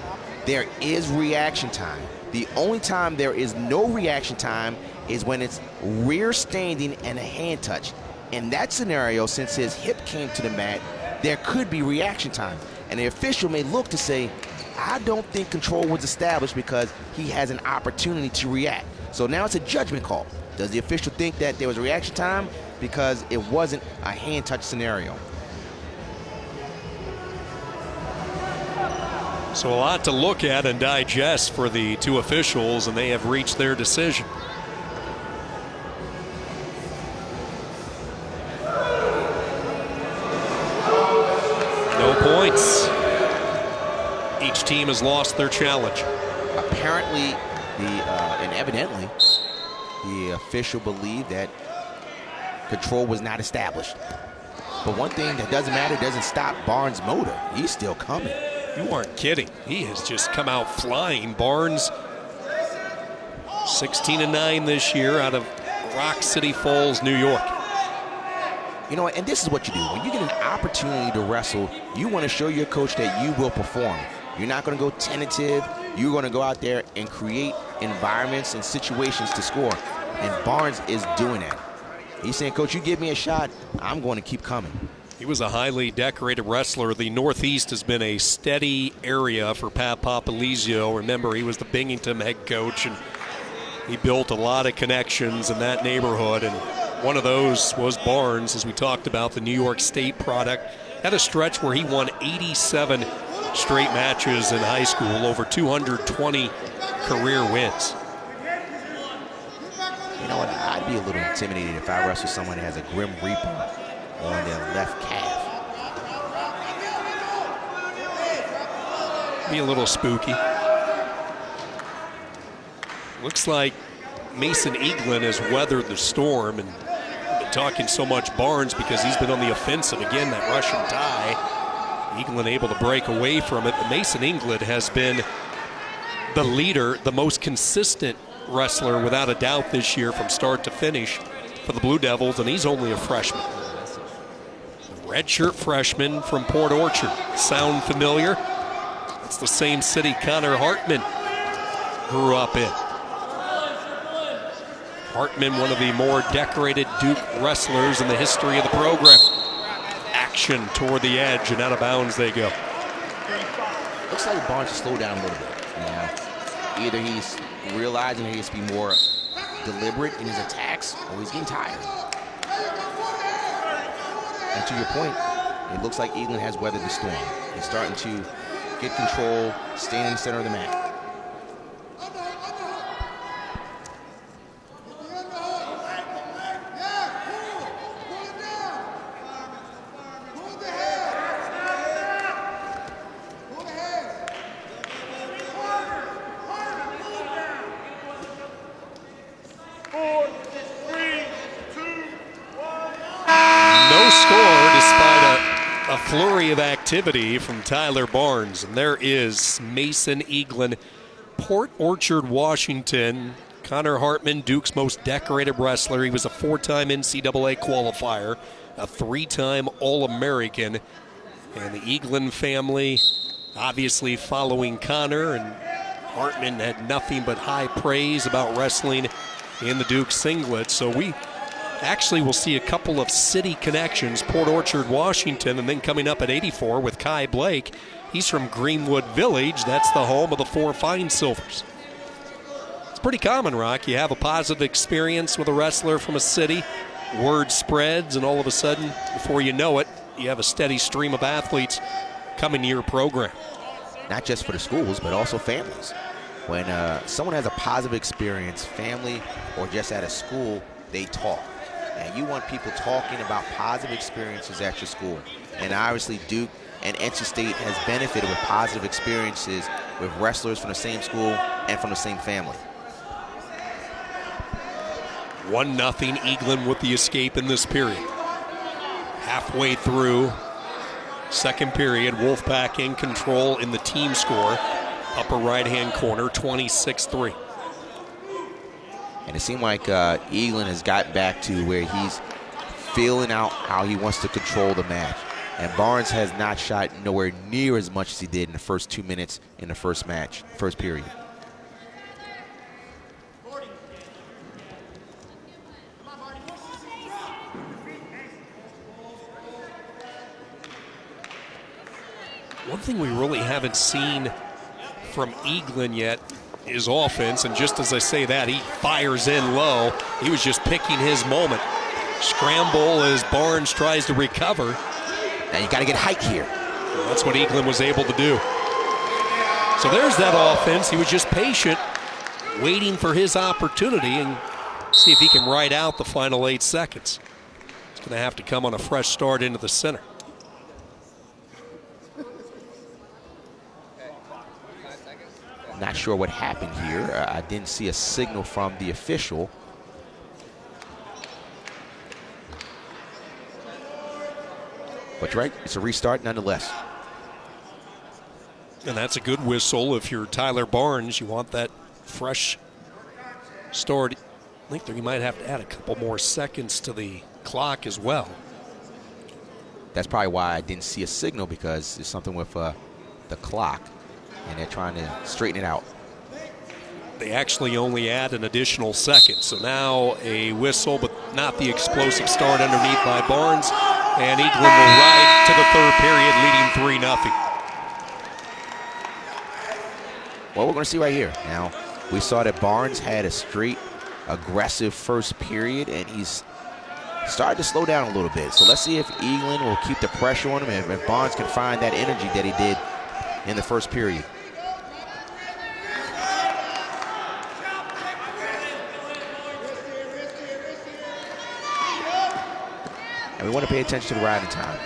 there is reaction time. The only time there is no reaction time is when it's rear standing and a hand touch. In that scenario, since his hip came to the mat, there could be reaction time. And the official may look to say, I don't think control was established because he has an opportunity to react. So now it's a judgment call. Does the official think that there was a reaction time because it wasn't a hand touch scenario? So a lot to look at and digest for the two officials, and they have reached their decision. No points. Each team has lost their challenge. Apparently, and evidently, the official believed that control was not established. But one thing that doesn't matter, doesn't stop Barnes' motor. He's still coming. You aren't kidding. He has just come out flying. Barnes, 16-9 this year out of Rock City Falls, New York. You know, and this is what you do. When you get an opportunity to wrestle, you want to show your coach that you will perform. You're not going to go tentative. You're going to go out there and create environments and situations to score. And Barnes is doing that. He's saying, Coach, you give me a shot, I'm going to keep coming. He was a highly decorated wrestler. The Northeast has been a steady area for Pat Papalizio. Remember, he was the Binghamton head coach, and he built a lot of connections in that neighborhood. And one of those was Barnes, as we talked about, the New York State product. Had a stretch where he won 87 straight matches in high school, over 220 career wins. You know what? I'd be a little intimidated if I wrestled someone that has a Grim Reaper on their left calf. Be a little spooky. Looks like Mason Eaglin has weathered the storm, and we've been talking so much Barnes because he's been on the offensive again, that Russian tie. Eaglin able to break away from it, but Mason Eaglin has been the leader, the most consistent wrestler without a doubt this year from start to finish for the Blue Devils, and he's only a freshman. Redshirt freshman from Port Orchard. Sound familiar? It's the same city Connor Hartman grew up in. Hartman, one of the more decorated Duke wrestlers in the history of the program. Action toward the edge, and out of bounds they go. Looks like Barnes to slow down a little bit. Either he's realizing he has to be more deliberate in his attacks, or he's getting tired. And to your point, it looks like Eaglin has weathered the storm. He's starting to get control, staying in the center of the mat. Flurry of activity from Tyler Barnes, and there is Mason Eaglin, Port Orchard, Washington. Connor Hartman, Duke's most decorated wrestler. He was a 4-time NCAA qualifier, a 3-time All-American, and the Eaglin family obviously following Connor, and Hartman had nothing but high praise about wrestling in the Duke singlet. So we actually will see a couple of city connections, Port Orchard, Washington, and then coming up at 84 with Kai Blake. He's from Greenwood Village. That's the home of the 4 Fine Silvers. It's pretty common, Rock. You have a positive experience with a wrestler from a city, word spreads, and all of a sudden, before you know it, you have a steady stream of athletes coming to your program. Not just for the schools, but also families. When someone has a positive experience, family or just at a school, they talk. And you want people talking about positive experiences at your school. And obviously Duke and NC State has benefited with positive experiences with wrestlers from the same school and from the same family. 1-0 Eaglin with the escape in this period. Halfway through second period, Wolfpack in control in the team score. Upper right-hand corner, 26-3. And it seemed like Eaglin has gotten back to where he's feeling out how he wants to control the match. And Barnes has not shot nowhere near as much as he did in the first 2 minutes in the first period. One thing we really haven't seen from Eaglin yet is offense, and just as I say that, he fires in low. He was just picking his moment. Scramble as Barnes tries to recover. Now you got to get height here. Well, that's what Eaglin was able to do. So there's that offense. He was just patient, waiting for his opportunity, and see if he can ride out the final 8 seconds. It's going to have to come on a fresh start into the center. Not sure what happened here. I didn't see a signal from the official. But you're right, it's a restart nonetheless. And that's a good whistle if you're Tyler Barnes. You want that fresh start. I think you might have to add a couple more seconds to the clock as well. That's probably why I didn't see a signal, because there's something with the clock, and they're trying to straighten it out. They actually only add an additional second. So now a whistle, but not the explosive start underneath by Barnes. And Eaglin will ride to the third period, leading 3-0. Well, we're going to see right here. Now, we saw that Barnes had a straight, aggressive first period, and he's started to slow down a little bit. So let's see if Eaglin will keep the pressure on him, and if Barnes can find that energy that he did in the first period. And we want to pay attention to the riding time.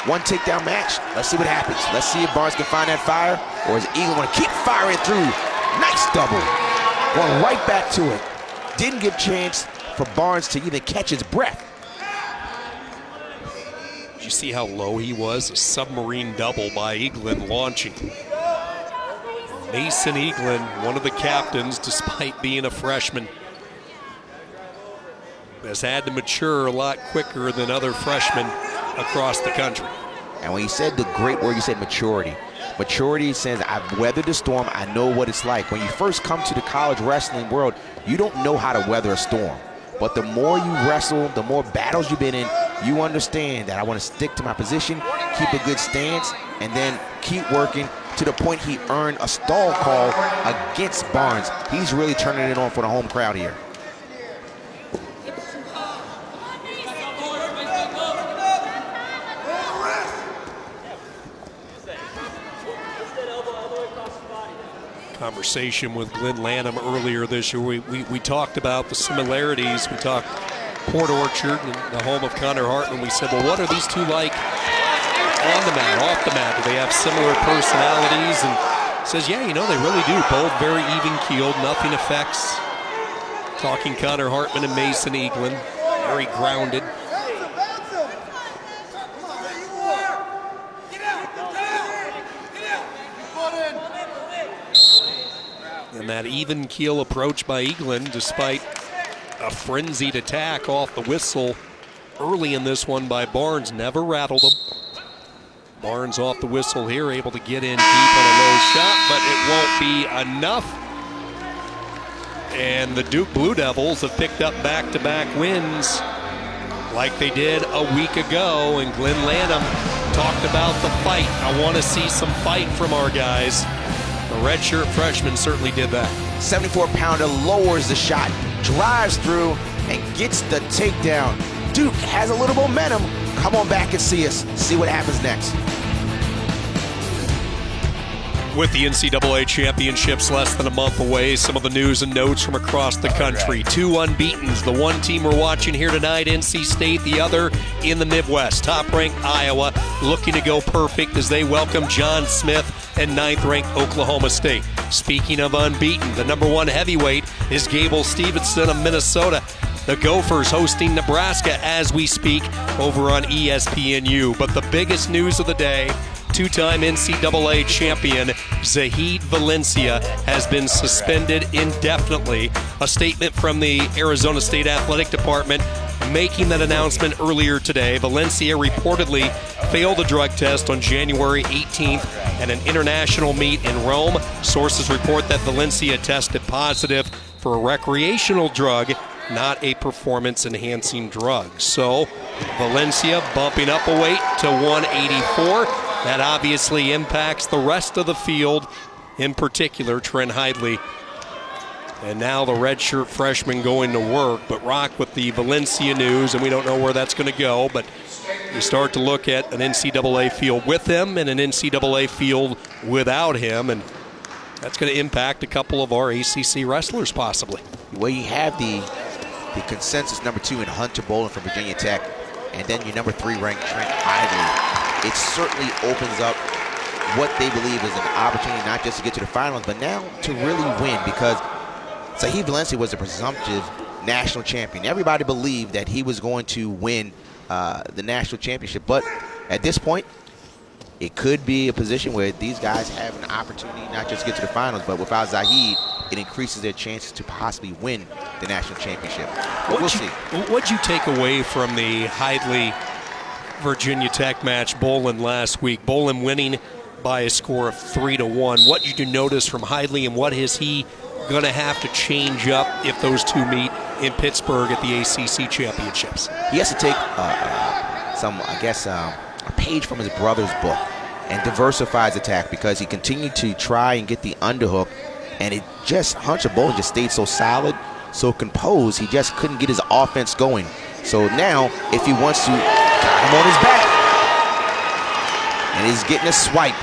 One takedown match. Let's see what happens. Let's see if Barnes can find that fire, or is Eaglin going to keep firing through? Nice double. Going right back to it. Didn't give chance for Barnes to even catch his breath. Did you see how low he was? A submarine double by Eaglin launching. Mason Eaglin, one of the captains, despite being a freshman, has had to mature a lot quicker than other freshmen across the country. And when you said the great word, you said maturity. Maturity says, I've weathered the storm. I know what it's like. When you first come to the college wrestling world, you don't know how to weather a storm. But the more you wrestle, the more battles you've been in, you understand that I want to stick to my position, keep a good stance, and then keep working to the point he earned a stall call against Barnes. He's really turning it on for the home crowd here. Conversation with Glenn Lanham earlier this year. We talked about the similarities. We talked Port Orchard and the home of Connor Hartman. We said, well, what are these two like on the mat, off the mat? Do they have similar personalities? And he says, yeah, you know, they really do. Both very even-keeled, nothing affects. Talking Connor Hartman and Mason Eaglin, very grounded. And that even keel approach by Eaglin, despite a frenzied attack off the whistle early in this one by Barnes, never rattled him. Barnes off the whistle here, able to get in deep on a low shot, but it won't be enough. And the Duke Blue Devils have picked up back-to-back wins like they did a week ago. And Glenn Lanham talked about the fight. I want to see some fight from our guys. The redshirt freshman certainly did that. 74-pounder lowers the shot, drives through, and gets the takedown. Duke has a little momentum. Come on back and see us. See what happens next. With the NCAA championships less than a month away, some of the news and notes from across the country. Two unbeatens. The one team we're watching here tonight, NC State, the other in the Midwest. Top-ranked Iowa looking to go perfect as they welcome John Smith and ninth-ranked Oklahoma State. Speaking of unbeaten, the number one heavyweight is Gable Stevenson of Minnesota. The Gophers hosting Nebraska as we speak over on ESPNU. But the biggest news of the day, two-time NCAA champion Zahid Valencia has been suspended indefinitely. A statement from the Arizona State Athletic Department making that announcement earlier today. Valencia reportedly failed a drug test on January 18th at an international meet in Rome. Sources report that Valencia tested positive for a recreational drug, not a performance-enhancing drug. So Valencia bumping up a weight to 184. That obviously impacts the rest of the field, in particular Trent Hidley. And now the redshirt freshman going to work. But Rock, with the Valencia news, and we don't know where that's going to go, but you start to look at an NCAA field with him and an NCAA field without him, and that's going to impact a couple of our ACC wrestlers possibly. Well, you have the consensus number 2 in Hunter Bolin from Virginia Tech, and then your number 3 ranked Trent Hidley. It certainly opens up what they believe is an opportunity not just to get to the finals, but now to really win, because Zahid Valencia was a presumptive national champion. Everybody believed that he was going to win the national championship, but at this point, it could be a position where these guys have an opportunity not just to get to the finals, but without Zahid, it increases their chances to possibly win the national championship. We'll see. What'd you take away from the Hidley Virginia Tech match, Bolin, last week? Bolin winning by a score of 3-1. What did you notice from Hidley, and what is he going to have to change up if those two meet in Pittsburgh at the ACC championships? He has to take a page from his brother's book and diversify his attack, because he continued to try and get the underhook, and it just, Hunter Bolin just stayed so solid, so composed, he just couldn't get his offense going. So now, if he wants to, got him on his back, and he's getting a swipe.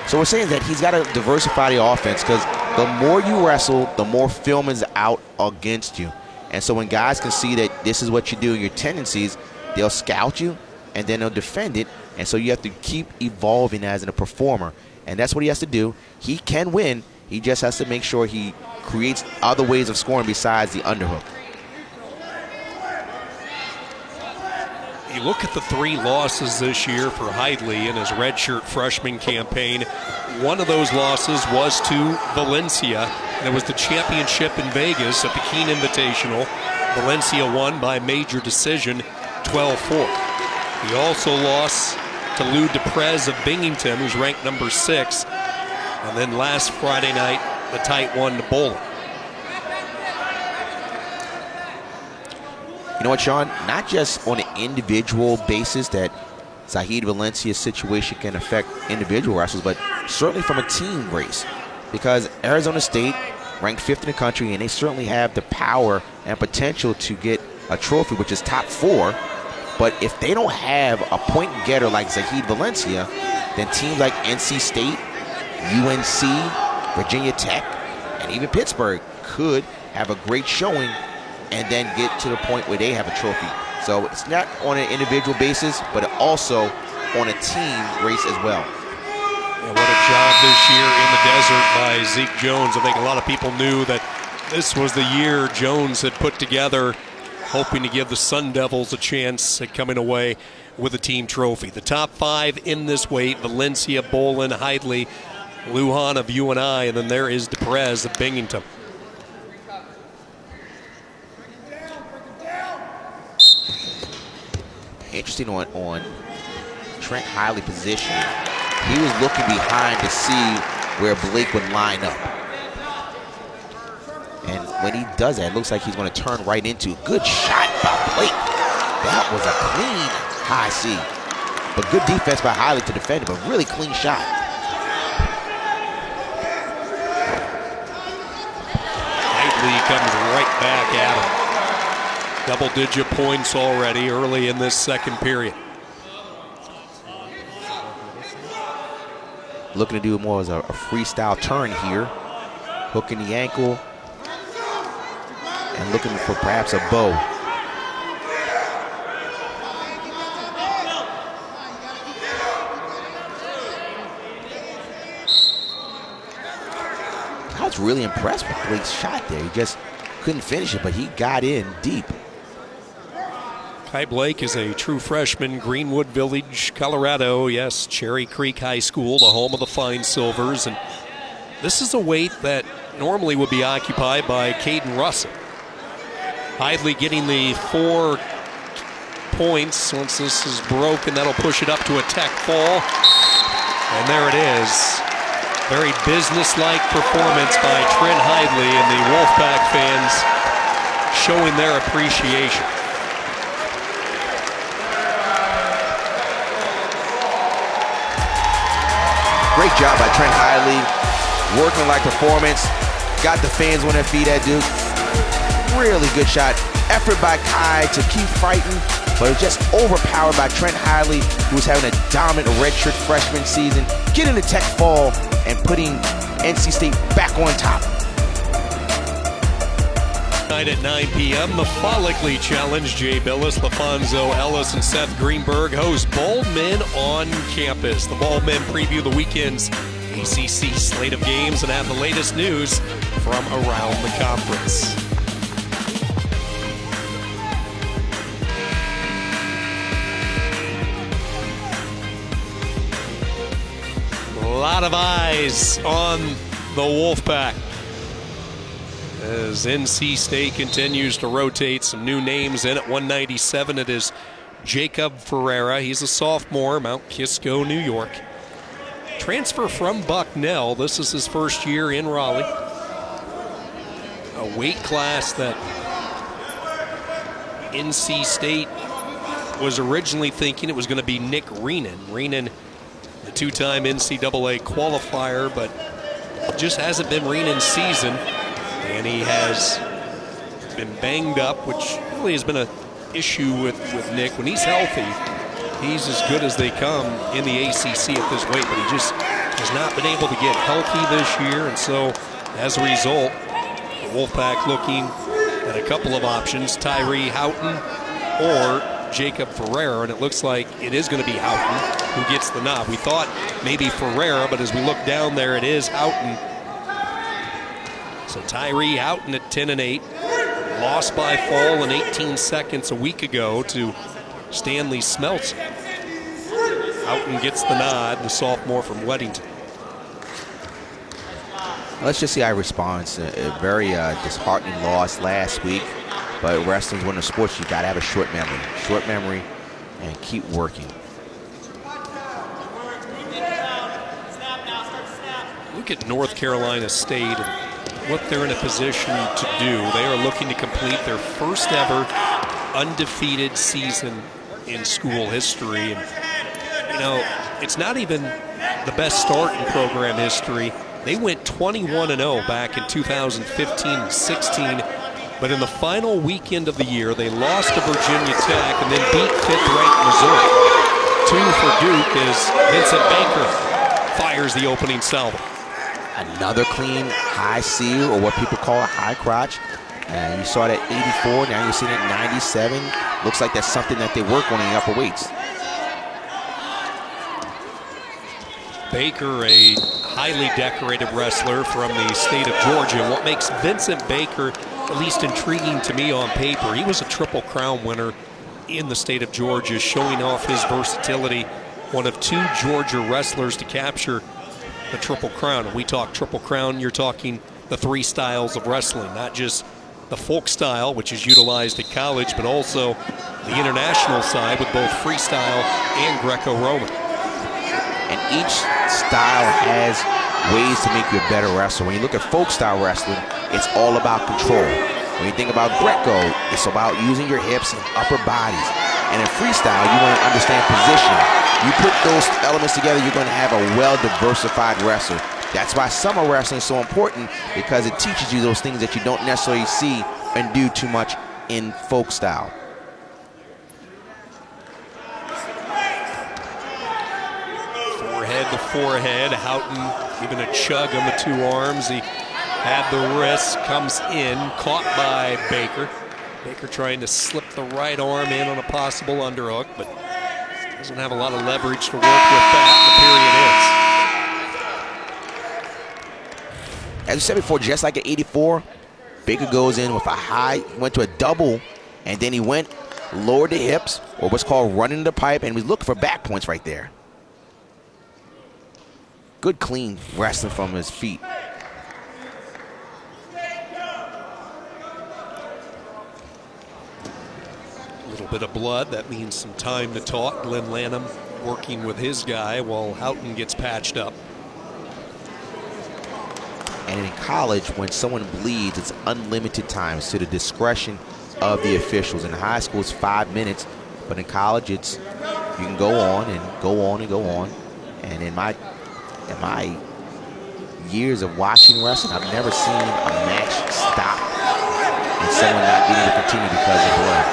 So we're saying that he's got to diversify the offense, because the more you wrestle, the more film is out against you. And so when guys can see that this is what you do, your tendencies, they'll scout you, and then they'll defend it. And so you have to keep evolving as a performer. And that's what he has to do. He can win. He just has to make sure he creates other ways of scoring besides the underhook. You look at the 3 losses this year for Hidley in his redshirt freshman campaign. One of those losses was to Valencia, and it was the championship in Vegas at the Keene Invitational. Valencia won by major decision, 12-4. He also lost to Lou Deprez of Binghamton, who's ranked number 6. And then last Friday night, the tight one to Bowling. You know what, Sean? Not just on an individual basis that Zahid Valencia's situation can affect individual wrestlers, but certainly from a team race. Because Arizona State ranked 5th in the country, and they certainly have the power and potential to get a trophy, which is top 4. But if they don't have a point getter like Zahid Valencia, then teams like NC State, UNC, Virginia Tech, and even Pittsburgh could have a great showing and then get to the point where they have a trophy. So it's not on an individual basis, but also on a team race as well. Yeah, what a job this year in the desert by Zeke Jones. I think a lot of people knew that this was the year Jones had put together, hoping to give the Sun Devils a chance at coming away with a team trophy. The top 5 in this weight: Valencia, Bolin, Hidley, Lujan of UNI, and then there is Deprez of Binghamton. Interesting on Trent Hiley position. He was looking behind to see where Blake would line up. And when he does that, it looks like he's going to turn right into. Good shot by Blake. That was a clean high C. But good defense by Hiley to defend it, but really clean shot. Hidley comes right back at him. Double-digit points already early in this second period. Looking to do more as a freestyle turn here. Hooking the ankle. And looking for perhaps a bow. I was really impressed with Blake's shot there. He just couldn't finish it, but he got in deep. Kai Blake is a true freshman, Greenwood Village, Colorado. Yes, Cherry Creek High School, the home of the Fine Silvers. And this is a weight that normally would be occupied by Caden Russell. Hidley getting the 4 points. Once this is broken, that'll push it up to a tech fall. And there it is. Very business-like performance by Trent Hidley, and the Wolfpack fans showing their appreciation. Great job by Trent Hidley. Workman-like performance. Got the fans on their feet at Duke. Really good shot. Effort by Kai to keep fighting, but it was just overpowered by Trent Hidley, who was having a dominant redshirt freshman season, getting the tech fall and putting NC State back on top. Tonight at 9 p.m., the Follically Challenge. Jay Billis, LaFonso Ellis, and Seth Greenberg host Bald Men on campus. The Bald Men preview the weekend's ACC slate of games and have the latest news from around the conference. A lot of eyes on the Wolfpack as NC State continues to rotate some new names in. At 197, it is Jacob Ferreira. He's a sophomore, Mount Kisco, New York. Transfer from Bucknell. This is his first year in Raleigh. A weight class that NC State was originally thinking it was going to be Nick Reenan. Reenan, the 2-time NCAA qualifier, but it just hasn't been Reenan's season. And he has been banged up, which really has been an issue with Nick. When he's healthy, he's as good as they come in the ACC at this weight, but he just has not been able to get healthy this year. And so, as a result, the Wolfpack looking at a couple of options, Tyree Houghton or Jacob Ferreira, and it looks like it is going to be Houghton who gets the nod. We thought maybe Ferreira, but as we look down there, it is Houghton. So Tyree Houghton at 10-8, lost by fall in 18 seconds a week ago to Stanley Smeltzer. Houghton gets the nod, the sophomore from Weddington. Let's just see how he responds. A very disheartening loss last week. But wrestling's one of the sports you got to have a short memory, and keep working. Look at North Carolina State and what they're in a position to do. They are looking to complete their first ever undefeated season in school history. And, you know, it's not even the best start in program history. They went 21-0 back in 2015-16, but in the final weekend of the year, they lost to Virginia Tech and then beat fifth-ranked Missouri. 2 for Duke as Vincent Baker fires the opening salvo. Another clean high seal, or what people call a high crotch. And you saw that 84, now you're seeing it 97. Looks like that's something that they work on in the upper weights. Baker, a highly decorated wrestler from the state of Georgia. What makes Vincent Baker at least intriguing to me on paper, he was a Triple Crown winner in the state of Georgia, showing off his versatility. One of 2 Georgia wrestlers to capture the Triple Crown. And we talk Triple Crown, you're talking the 3 styles of wrestling, not just the folk style, which is utilized at college, but also the international side with both freestyle and Greco-Roman. And each style has ways to make you a better wrestler. When you look at folk style wrestling, it's all about control. When you think about Greco, it's about using your hips and upper bodies. And in freestyle, you want to understand positioning. You put those elements together, you're going to have a well-diversified wrestler. That's why summer wrestling is so important, because it teaches you those things that you don't necessarily see and do too much in folk style. Forehead to forehead, Houghton giving a chug on the 2 arms. He had the wrist, comes in, caught by Baker. Baker trying to slip the right arm in on a possible underhook, but doesn't have a lot of leverage to work with that. The period ends. As I said before, just like at 84, Baker goes in with a high, went to a double, and then he went, lowered the hips, or what's called running the pipe, and was looking for back points right there. Good clean wrestling from his feet. A little bit of blood, that means some time to talk. Glenn Lanham working with his guy while Houghton gets patched up. And in college, when someone bleeds, it's unlimited time. It's to the discretion of the officials. In high school, it's 5 minutes, but in college, it's you can go on and go on and go on. And in my years of watching wrestling, I've never seen a match stop and someone not being able to continue because of blood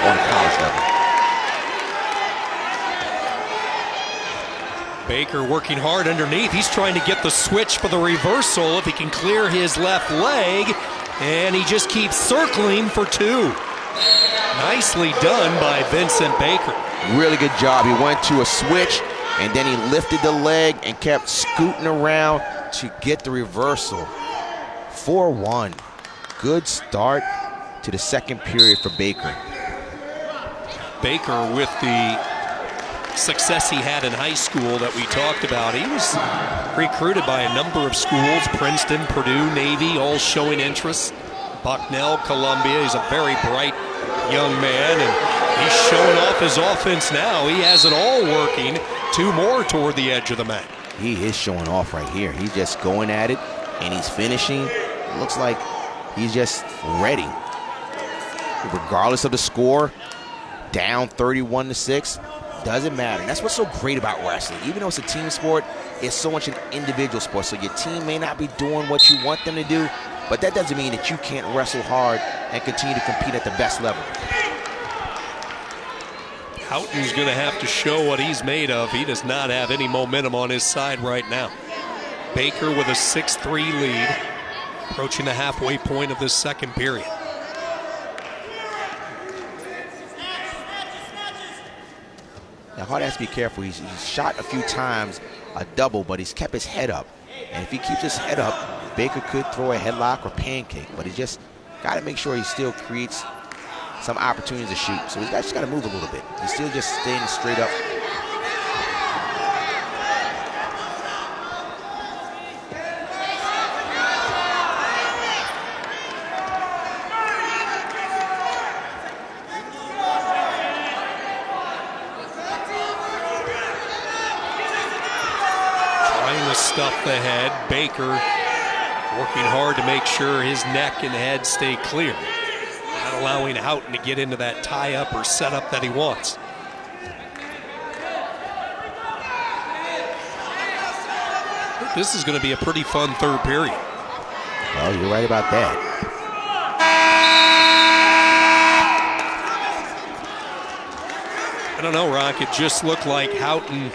on a college level. Baker working hard underneath. He's trying to get the switch for the reversal if he can clear his left leg, and he just keeps circling for 2. Nicely done by Vincent Baker. Really good job. He went to a switch, and then he lifted the leg and kept scooting around to get the reversal. 4-1. Good start to the second period for Baker. Baker, with the success he had in high school that we talked about, he was recruited by a number of schools, Princeton, Purdue, Navy, all showing interest. Bucknell, Columbia. He's a very bright young man, and he's showing off his offense now. He has it all working. 2 more toward the edge of the mat. He is showing off right here. He's just going at it, and he's finishing. It looks like he's just ready. Regardless of the score, down 31-6, doesn't matter. And that's what's so great about wrestling. Even though it's a team sport, it's so much an individual sport. So your team may not be doing what you want them to do, but that doesn't mean that you can't wrestle hard and continue to compete at the best level. Houghton's going to have to show what he's made of. He does not have any momentum on his side right now. Baker with a 6-3 lead, approaching the halfway point of this second period. Now, Hart has to be careful. He's shot a few times a double, but he's kept his head up. And if he keeps his head up, Baker could throw a headlock or pancake, but he just got to make sure he still creates some opportunities to shoot. So he's just got to move a little bit. He's still just staying straight up. trying to stuff the head. Baker working hard to make sure his neck and head stay clear. Not allowing Houghton to get into that tie-up or setup that he wants. This is going to be a pretty fun third period. Oh, you're right about that. I don't know, Rock. It just looked like Houghton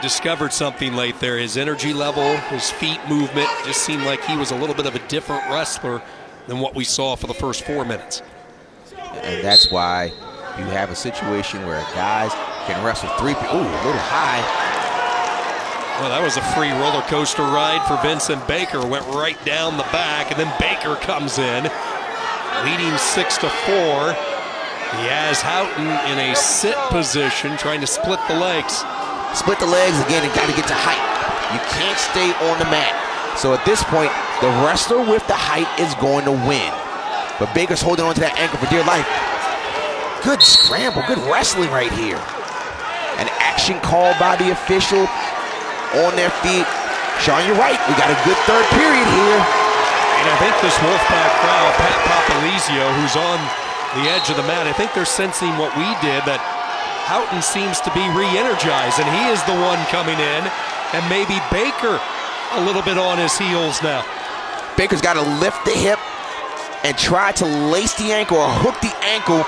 discovered something late there. His energy level, his feet movement, just seemed like he was a little bit of a different wrestler than what we saw for the first 4 minutes. And that's why you have a situation where guys can wrestle 3 people. Ooh, a little high. Well, that was a free roller coaster ride for Vincent Baker. Went right down the back, and then Baker comes in, leading 6-4. He has Houghton in a sit position, trying to split the legs. Split the legs again and got to get to height. You can't stay on the mat. So at this point, the wrestler with the height is going to win. But Baker's holding on to that ankle for dear life. Good scramble, good wrestling right here. An action call by the official on their feet. Sean, you're right. We got a good third period here. And I think this Wolfpack crowd, Pat Papalizio, who's on the edge of the mat, I think they're sensing what we did, that Houghton seems to be re-energized, and he is the one coming in, and maybe Baker a little bit on his heels now. Baker's got to lift the hip and try to lace the ankle or hook the ankle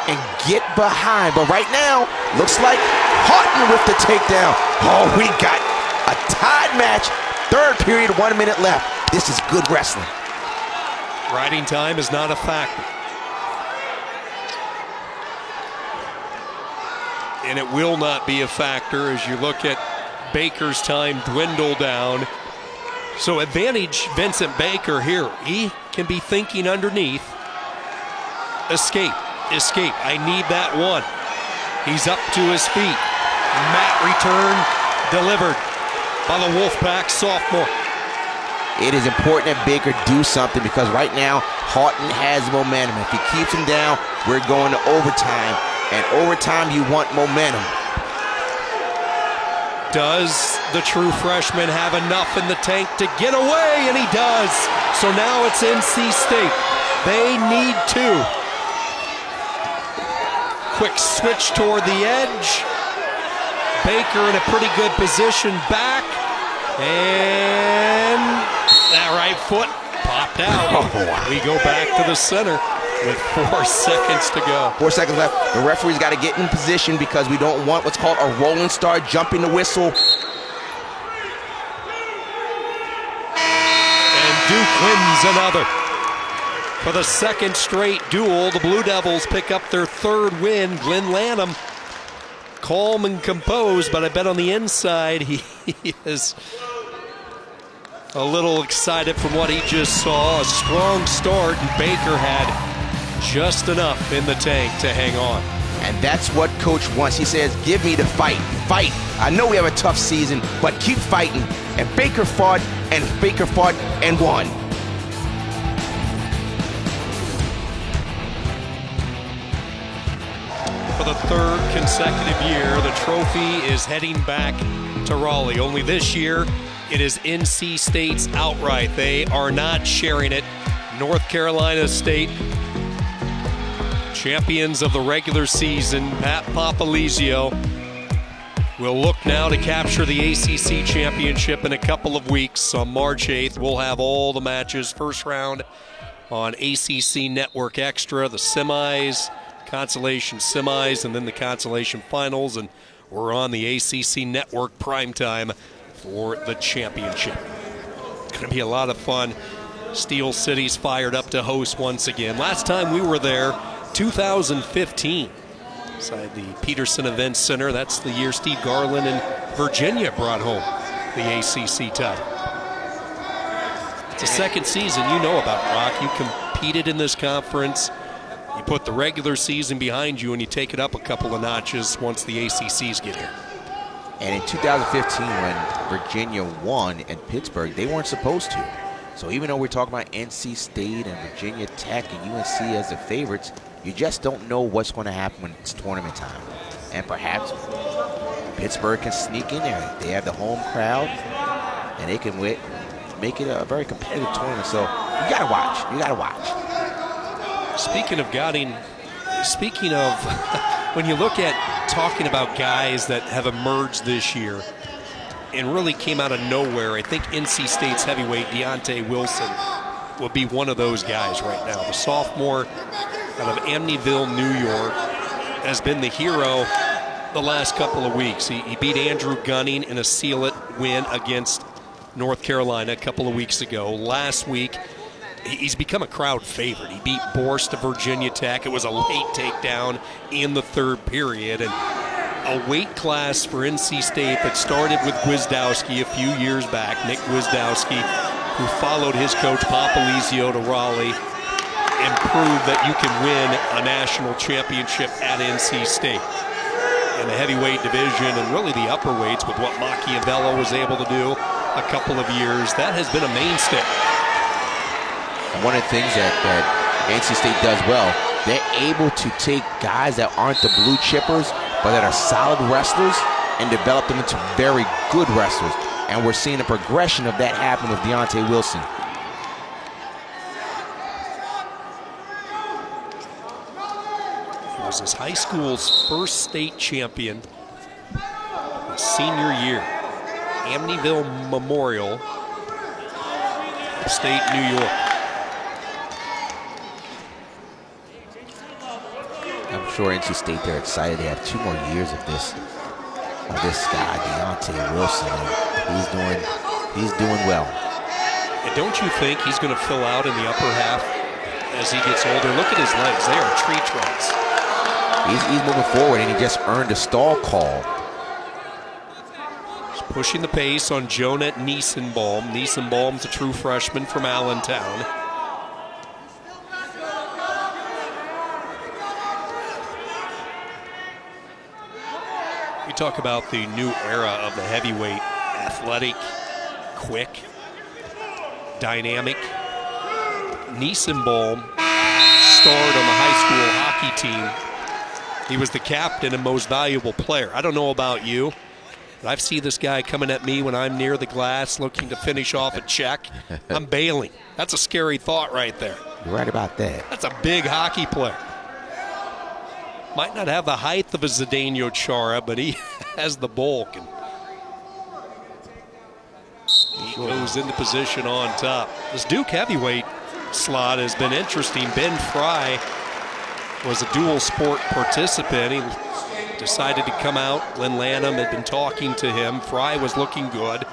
and get behind. But right now, looks like Houghton with the takedown. Oh, we got a tied match. Third period, 1 minute left. This is good wrestling. Riding time is not a factor. And it will not be a factor as you look at Baker's time dwindle down. So advantage Vincent Baker here. He can be thinking underneath. Escape, escape. I need that one. He's up to his feet. Mat return delivered by the Wolfpack sophomore. It is important that Baker do something because right now, Houghton has momentum. If he keeps him down, we're going to overtime. And overtime, you want momentum. Does the true freshman have enough in the tank to get away? And he does. So now it's NC State. They need to. Quick switch toward the edge. Baker in a pretty good position back. And that right foot popped out. Oh, wow. We go back to the center with 4 seconds to go. 4 seconds left. The referee's got to get in position because we don't want what's called a rolling star jumping the whistle. And Duke wins another. For the second straight duel, the Blue Devils pick up their third win. Glenn Lanham, calm and composed, but I bet on the inside he is a little excited from what he just saw. A strong start, and Baker had just enough in the tank to hang on. And that's what Coach wants. He says, give me the fight. Fight. I know we have a tough season, but keep fighting. And Baker fought and won. For the third consecutive year, the trophy is heading back to Raleigh. Only this year, it is NC State's outright. They are not sharing it. North Carolina State, champions of the regular season, Pat Papalizio, will look now to capture the ACC championship in a couple of weeks. On March 8th, we'll have all the matches. First round on ACC Network Extra, the semis, consolation semis, and then the consolation finals. And we're on the ACC Network primetime for the championship. It's going to be a lot of fun. Steel City's fired up to host once again. Last time we were there, 2015, inside the Peterson Events Center. That's the year Steve Garland and Virginia brought home the ACC title. It's a second season you know about, Rock. You competed in this conference. You put the regular season behind you and you take it up a couple of notches once the ACCs get here. And in 2015, when Virginia won in Pittsburgh, they weren't supposed to. So even though we're talking about NC State and Virginia Tech and UNC as the favorites, you just don't know what's going to happen when it's tournament time. And perhaps Pittsburgh can sneak in there. They have the home crowd, and they can make it a very competitive tournament. So you got to watch. You got to watch. Speaking of, when you look at talking about guys that have emerged this year and really came out of nowhere, I think NC State's heavyweight Deontay Wilson will be one of those guys right now. The sophomore out of Amityville, New York, has been the hero the last couple of weeks. He beat Andrew Gunning in a seal-it win against North Carolina a couple of weeks ago. Last week, he's become a crowd favorite. He beat Borst of Virginia Tech. It was a late takedown in the third period. And a weight class for NC State that started with Gwizdowski a few years back, Nick Gwizdowski, who followed his coach Papalizio to Raleigh and proved that you can win a national championship at NC State. In the heavyweight division and really the upper weights with what Machiavello was able to do a couple of years, that has been a mainstay. And one of the things that NC State does well, they're able to take guys that aren't the blue chippers, but that are solid wrestlers, and develop them into very good wrestlers. And we're seeing a progression of that happen with Deontay Wilson. He was his high school's first state champion his senior year. Amityville Memorial, State, New York. I'm sure NC State, they're excited. They have 2 more years of this guy, Deontay Wilson. He's doing well. And don't you think he's going to fill out in the upper half as he gets older? Look at his legs. They are tree trunks. He's moving forward, and he just earned a stall call. He's pushing the pace on Jonah Niesenbaum. Niesenbaum's a true freshman from Allentown. We talk about the new era of the heavyweight. Athletic, quick, dynamic. Niesenbaum starred on the high school hockey team. He was the captain and most valuable player. I don't know about you, but I see this guy coming at me when I'm near the glass looking to finish off a check. I'm bailing. That's a scary thought right there. You're right about that. That's a big hockey player. Might not have the height of a Zdeno Chara, but he has the bulk. And he goes into position on top. This Duke heavyweight slot has been interesting. Ben Fry was a dual sport participant. He decided to come out. Glenn Lanham had been talking to him. Fry was looking good.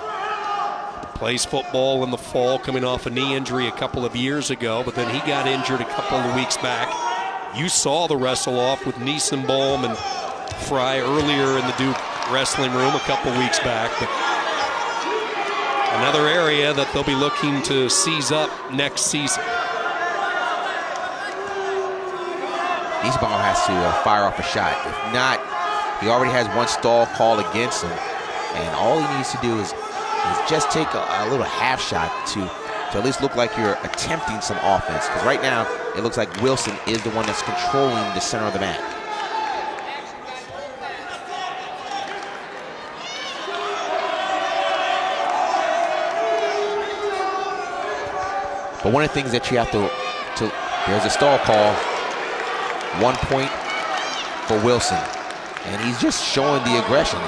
Plays football in the fall, coming off a knee injury a couple of years ago, but then he got injured a couple of weeks back. You saw the wrestle off with Niesenbaum and Fry earlier in the Duke wrestling room a couple weeks back. But another area that they'll be looking to seize up next season. Niesenbaum has to fire off a shot. If not, he already has 1 stall call against him, and all he needs to do is just take a little half shot to at least look like you're attempting some offense. Because right now, it looks like Wilson is the one that's controlling the center of the mat. But one of the things that you have to there's a stall call, 1 point for Wilson. And he's just showing the aggression.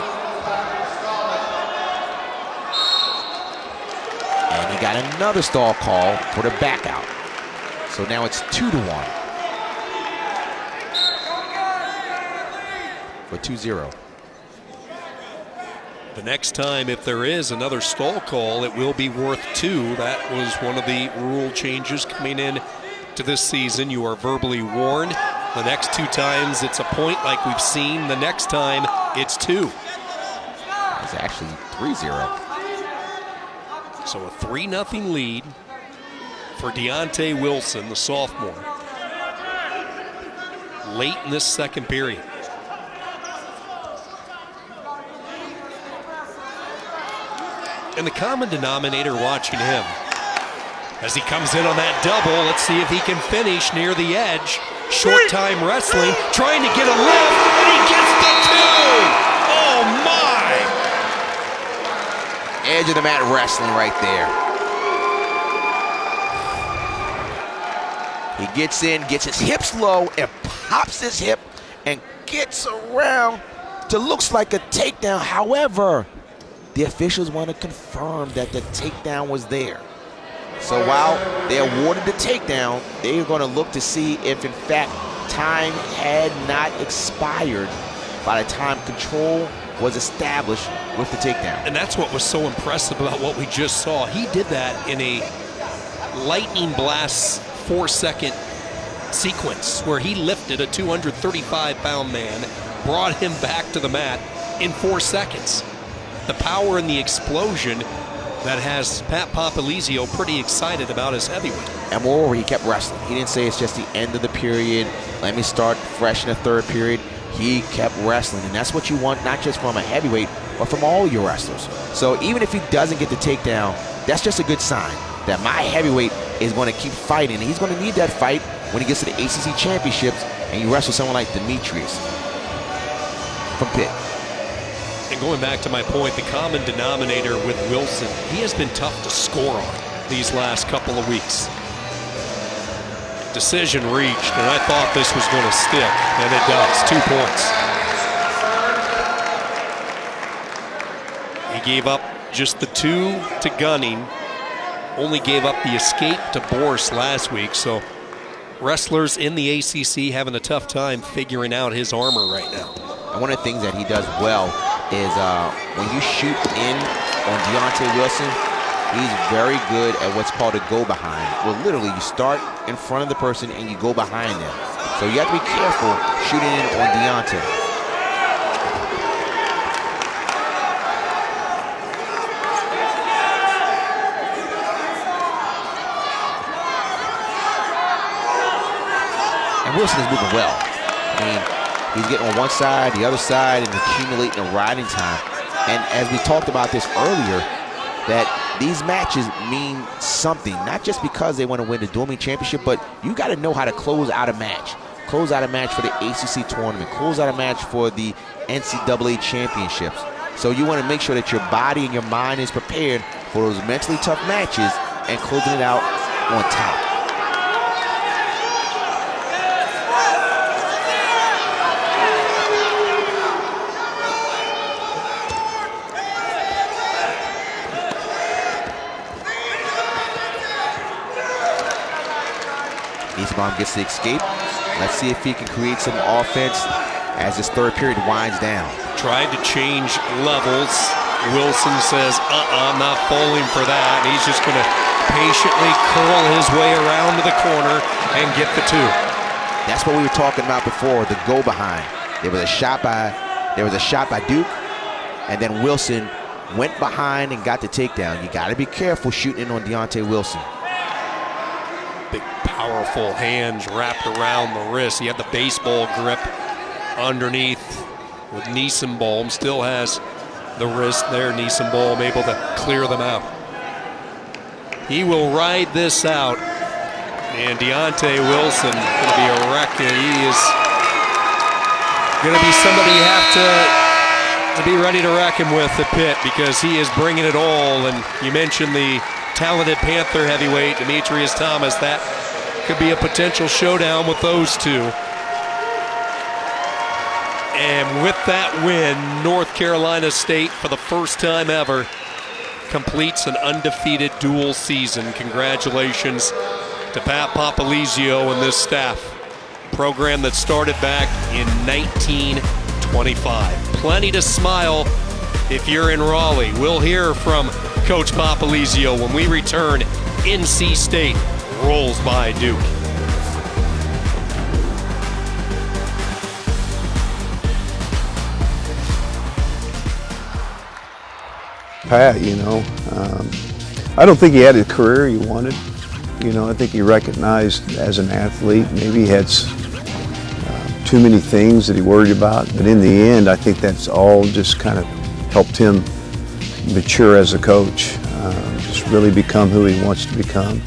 And he got another stall call for the back out. So now it's 2-1 for 2-0. The next time, if there is another stall call, it will be worth 2. That was one of the rule changes coming in to this season. You are verbally warned. The next 2 times, it's a point like we've seen. The next time, it's 2. It's actually 3-0. So a 3-0 lead for Deontay Wilson, the sophomore, late in this second period. And the common denominator watching him, as he comes in on that double, let's see if he can finish near the edge. Short time wrestling, trying to get a lift, and he gets the 2! Oh, Oh, my! Edge of the mat wrestling right there. He gets in, gets his hips low, and pops his hip and gets around to looks like a takedown. However, the officials want to confirm that the takedown was there. So while they awarded the takedown, they're going to look to see if, in fact, time had not expired by the time control was established with the takedown. And that's what was so impressive about what we just saw. He did that in a lightning blast 4-second sequence where he lifted a 235-pound man, brought him back to the mat in 4 seconds. The power and the explosion that has Pat Popolizio pretty excited about his heavyweight. And moreover, he kept wrestling. He didn't say it's just the end of the period, let me start fresh in the third period. He kept wrestling, and that's what you want, not just from a heavyweight, but from all your wrestlers. So even if he doesn't get the takedown, that's just a good sign that my heavyweight is going to keep fighting. And he's going to need that fight when he gets to the ACC championships and you wrestle someone like Demetrius from Pitt. And going back to my point, the common denominator with Wilson, he has been tough to score on these last couple of weeks. Decision reached, and I thought this was going to stick, and it does. 2 points. He gave up just the 2 to Gunning, only gave up the escape to Boris last week, so wrestlers in the ACC having a tough time figuring out his armor right now. And one of the things that he does well is when you shoot in on Deontay Wilson, he's very good at what's called a go-behind. Well, literally, you start in front of the person and you go behind them. So you have to be careful shooting in on Deontay. And Wilson is moving well. I mean, he's getting on one side, the other side, and accumulating a riding time. And as we talked about this earlier, that these matches mean something, not just because they want to win the Durham championship, but you got to know how to close out a match. Close out a match for the ACC tournament, close out a match for the NCAA championships. So you want to make sure that your body and your mind is prepared for those mentally tough matches and closing it out on top. Eastbaum gets the escape. Let's see if he can create some offense as this third period winds down. Tried to change levels. Wilson says, I'm not falling for that. And he's just going to patiently curl his way around to the corner and get the 2. That's what we were talking about before, the go behind. There was a shot by Duke, and then Wilson went behind and got the takedown. You got to be careful shooting in on Deontay Wilson. Big, powerful hands wrapped around the wrist. He had the baseball grip underneath with Niesenbaum. Still has the wrist there. Niesenbaum able to clear them out. He will ride this out. And Deontay Wilson going to be a wreck. He is going to be somebody you have to be ready to reckon with at Pitt, because he is bringing it all. And you mentioned the talented Panther heavyweight, Demetrius Thomas. That could be a potential showdown with those 2. And with that win, North Carolina State, for the first time ever, completes an undefeated dual season. Congratulations to Pat Popolizio and this staff. Program that started back in 1925. Plenty to smile if you're in Raleigh. We'll hear from Coach Popolizio when we return. NC State rolls by Duke. Pat, I don't think he had the career he wanted. I think he recognized as an athlete, maybe he had too many things that he worried about. But in the end, I think that's all just kind of helped him mature as a coach, just really become who he wants to become.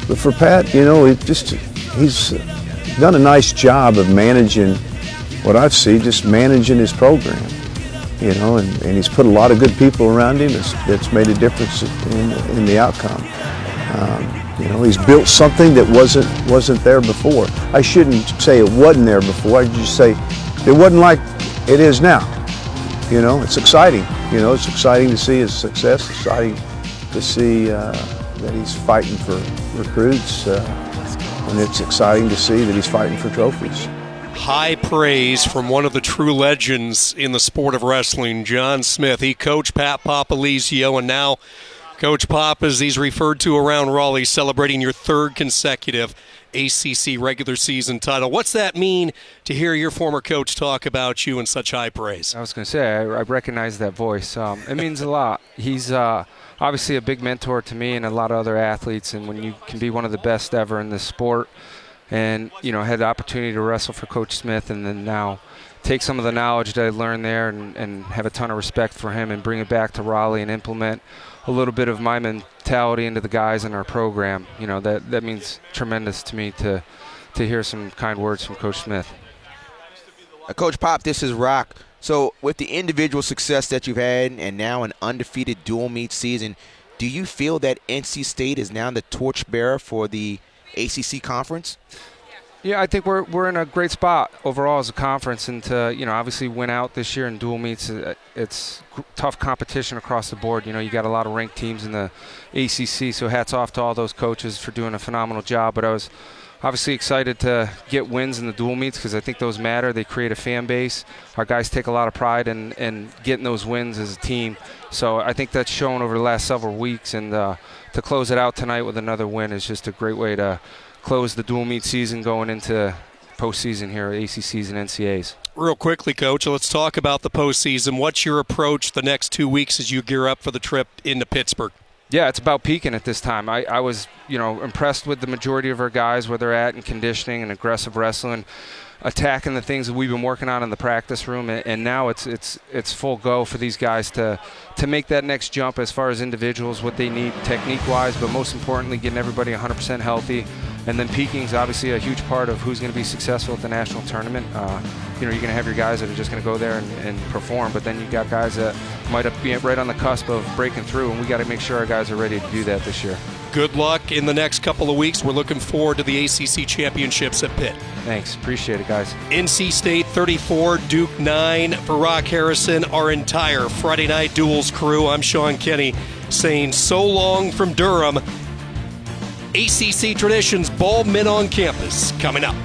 But for Pat, he's done a nice job of managing what I've seen, just managing his program. you know, and he's put a lot of good people around him that's made a difference in the outcome. You know, he's built something that wasn't there before. I shouldn't say it wasn't there before. I'd just say it wasn't like it is now. You know, it's exciting. You know, it's exciting to see his success. Exciting to see that he's fighting for recruits, and it's exciting to see that he's fighting for trophies. High praise from one of the true legends in the sport of wrestling, John Smith. He coached Pat Papalizio, and now Coach Pop, as he's referred to around Raleigh, celebrating your third consecutive ACC regular season title. What's that mean to hear your former coach talk about you in such high praise? I was going to say, I recognize that voice. It means a lot. He's obviously a big mentor to me and a lot of other athletes, and when you can be one of the best ever in this sport and, you know, had the opportunity to wrestle for Coach Smith and then now take some of the knowledge that I learned there and have a ton of respect for him and bring it back to Raleigh and implement a little bit of my mentality into the guys in our program. You know, that means tremendous to me to hear some kind words from Coach Smith. Coach Pop, this is Rock. So with the individual success that you've had and now an undefeated dual meet season, do you feel that NC State is now the torchbearer for the ACC conference? Yeah, I think we're in a great spot overall as a conference, and to, you know, obviously win out this year in dual meets, it's tough competition across the board. You know, you got a lot of ranked teams in the ACC, so hats off to all those coaches for doing a phenomenal job. But I was obviously excited to get wins in the dual meets because I think those matter. They create a fan base. Our guys take a lot of pride in getting those wins as a team. So I think that's shown over the last several weeks, and to close it out tonight with another win is just a great way to close the dual meet season going into postseason here at ACCs and NCAs. Real quickly, Coach, let's talk about the postseason. What's your approach the next 2 weeks as you gear up for the trip into Pittsburgh? Yeah, it's about peaking at this time. I was, you know, impressed with the majority of our guys, where they're at in conditioning and aggressive wrestling, attacking the things that we've been working on in the practice room, and now it's full go for these guys to make that next jump as far as individuals, what they need technique-wise, but most importantly, getting everybody 100% healthy. And then peaking is obviously a huge part of who's going to be successful at the national tournament. You know, you're going to have your guys that are just going to go there and perform, but then you've got guys that might be right on the cusp of breaking through, and we got to make sure our guys are ready to do that this year. Good luck in the next couple of weeks. We're looking forward to the ACC championships at Pitt. Thanks. Appreciate it, guys. NC State 34, Duke 9. For Rock Harrison, our entire Friday Night Duels crew, I'm Sean Kenny saying so long from Durham. ACC Traditions Ball Men on Campus coming up.